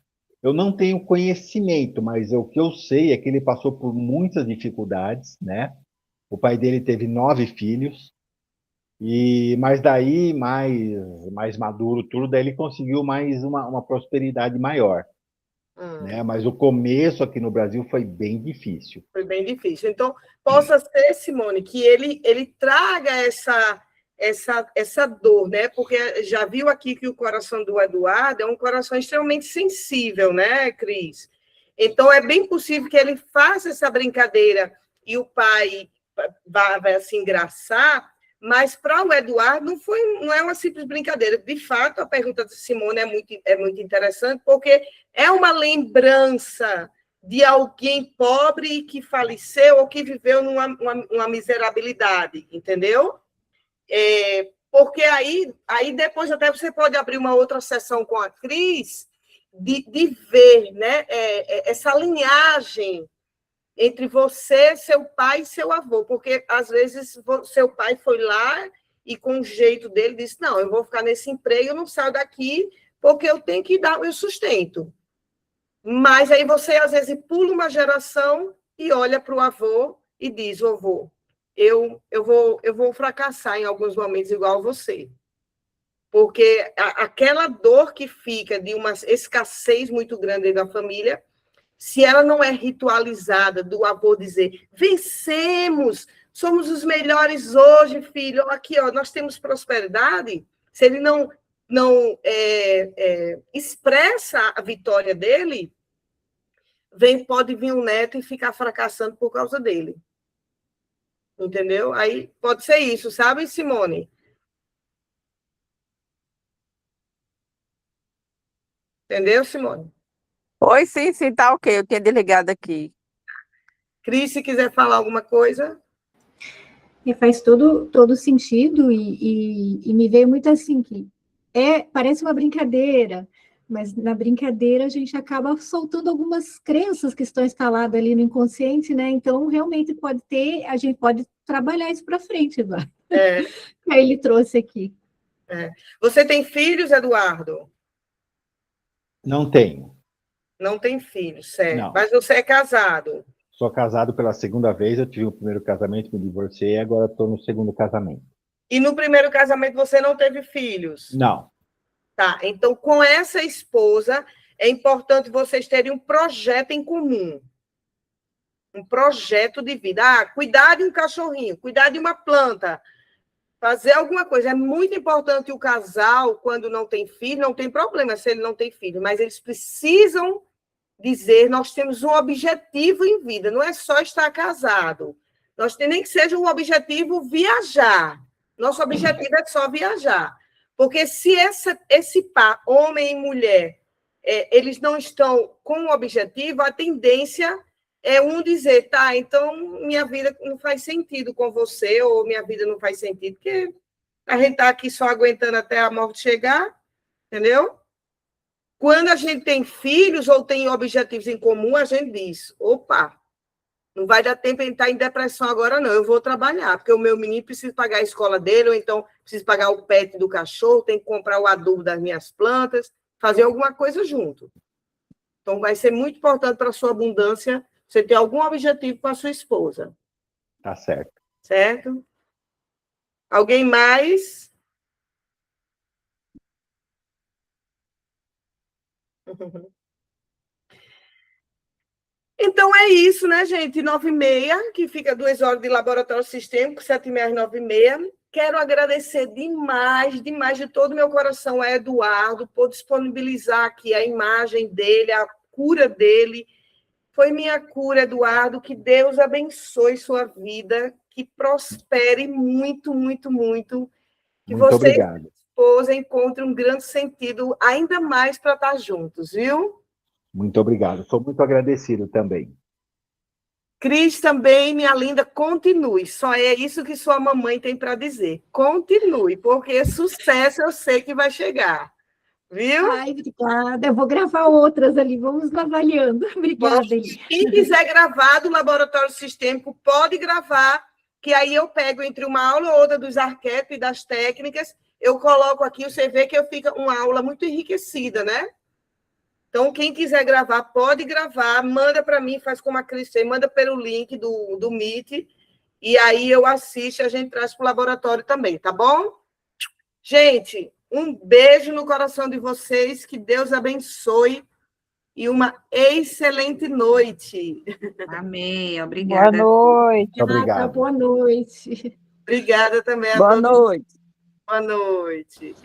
Speaker 3: Eu não tenho conhecimento, mas o que eu sei é que ele passou por muitas dificuldades, né? O pai dele teve 9 filhos, mas daí, mais maduro tudo, daí ele conseguiu mais uma prosperidade maior. Né? Mas o começo aqui no Brasil foi bem difícil.
Speaker 1: Foi bem difícil. Então, possa ser, Simone, que ele traga essa dor, né? Porque já viu aqui que o coração do Eduardo é um coração extremamente sensível, né, Cris? Então, é bem possível que ele faça essa brincadeira e o pai vai se engraçar, Mas para o Eduardo não é uma simples brincadeira. De fato, a pergunta de Simone é muito interessante, porque é uma lembrança de alguém pobre que faleceu ou que viveu numa miserabilidade, entendeu? Porque aí depois até você pode abrir uma outra sessão com a Cris de ver, né, essa linhagem entre você, seu pai e seu avô, porque às vezes seu pai foi lá e com o jeito dele disse, não, eu vou ficar nesse emprego, eu não saio daqui porque eu tenho que dar o meu sustento. Mas aí você às vezes pula uma geração e olha para o avô e diz, avô, eu vou fracassar em alguns momentos igual você. Porque aquela dor que fica de uma escassez muito grande da família, se ela não é ritualizada, do avô dizer, vencemos, somos os melhores hoje, filho, aqui, ó, nós temos prosperidade, se ele não expressa a vitória dele, pode vir um neto e ficar fracassando por causa dele. Entendeu? Aí pode ser isso, sabe, Simone? Entendeu, Simone?
Speaker 7: Oi, sim, tá ok. Eu tinha desligado aqui.
Speaker 1: Cris, se quiser falar alguma coisa.
Speaker 2: Faz todo sentido e me veio muito assim que parece uma brincadeira, mas na brincadeira a gente acaba soltando algumas crenças que estão instaladas ali no inconsciente, né? Então, realmente a gente pode trabalhar isso para frente, Eduardo. Aí ele trouxe aqui.
Speaker 1: Você tem filhos, Eduardo?
Speaker 3: Não tenho.
Speaker 1: Não tem filhos, certo.
Speaker 3: Não.
Speaker 1: Mas você é casado?
Speaker 3: Sou casado pela segunda vez, eu tive o primeiro casamento, me divorciei, agora estou no segundo casamento.
Speaker 1: E no primeiro casamento você não teve filhos?
Speaker 3: Não.
Speaker 1: Tá, então com essa esposa é importante vocês terem um projeto em comum. Um projeto de vida. Cuidar de um cachorrinho, cuidar de uma planta, fazer alguma coisa. É muito importante o casal, quando não tem filho, não tem problema se ele não tem filho, mas eles precisam dizer, nós temos um objetivo em vida, não é só estar casado. Nós temos nem que seja um objetivo viajar. Nosso objetivo é só viajar. Porque se esse par, homem e mulher, eles não estão com um objetivo, a tendência é um dizer, tá, então minha vida não faz sentido com você, ou minha vida não faz sentido, porque a gente está aqui só aguentando até a morte chegar, entendeu? Quando a gente tem filhos ou tem objetivos em comum, a gente diz, opa, não vai dar tempo de estar em depressão agora, não, eu vou trabalhar, porque o meu menino precisa pagar a escola dele, ou então precisa pagar o pet do cachorro, tem que comprar o adubo das minhas plantas, fazer alguma coisa junto. Então, vai ser muito importante para a sua abundância você ter algum objetivo com a sua esposa.
Speaker 3: Tá certo.
Speaker 1: Certo? Alguém mais? Então é isso, né, gente? 9h30, que fica 2 horas de laboratório sistêmico, 7h30 às 9h30. Quero agradecer demais, demais de todo o meu coração a Eduardo por disponibilizar aqui a imagem dele, a cura dele. Foi minha cura, Eduardo. Que Deus abençoe sua vida, que prospere muito, muito, muito. Que
Speaker 3: muito
Speaker 1: você
Speaker 3: obrigado.
Speaker 1: e sua esposa encontrem um grande sentido, ainda mais para estar juntos, viu?
Speaker 3: Muito obrigado. Sou muito agradecido também.
Speaker 1: Cris, também, minha linda, continue. Só é isso que sua mamãe tem para dizer. Continue, porque sucesso eu sei que vai chegar. Viu?
Speaker 2: Ai, obrigada. Eu vou gravar outras ali, vamos avaliando. Obrigada, Eli.
Speaker 1: Quem quiser gravar do Laboratório Sistêmico, pode gravar, que aí eu pego entre uma aula ou outra dos arquétipos e das técnicas, eu coloco aqui, você vê que eu fico uma aula muito enriquecida, né? Então, quem quiser gravar, pode gravar, manda para mim, faz como a Cris fez, manda pelo link do Meet, e aí eu assisto e a gente traz para o laboratório também, tá bom? Gente, um beijo no coração de vocês, que Deus abençoe e uma excelente noite.
Speaker 6: Amém, obrigada.
Speaker 4: Boa noite.
Speaker 3: Muito obrigado.
Speaker 2: Boa noite.
Speaker 1: Obrigada também a
Speaker 4: Boa
Speaker 1: todos.
Speaker 4: noite.
Speaker 1: Boa noite.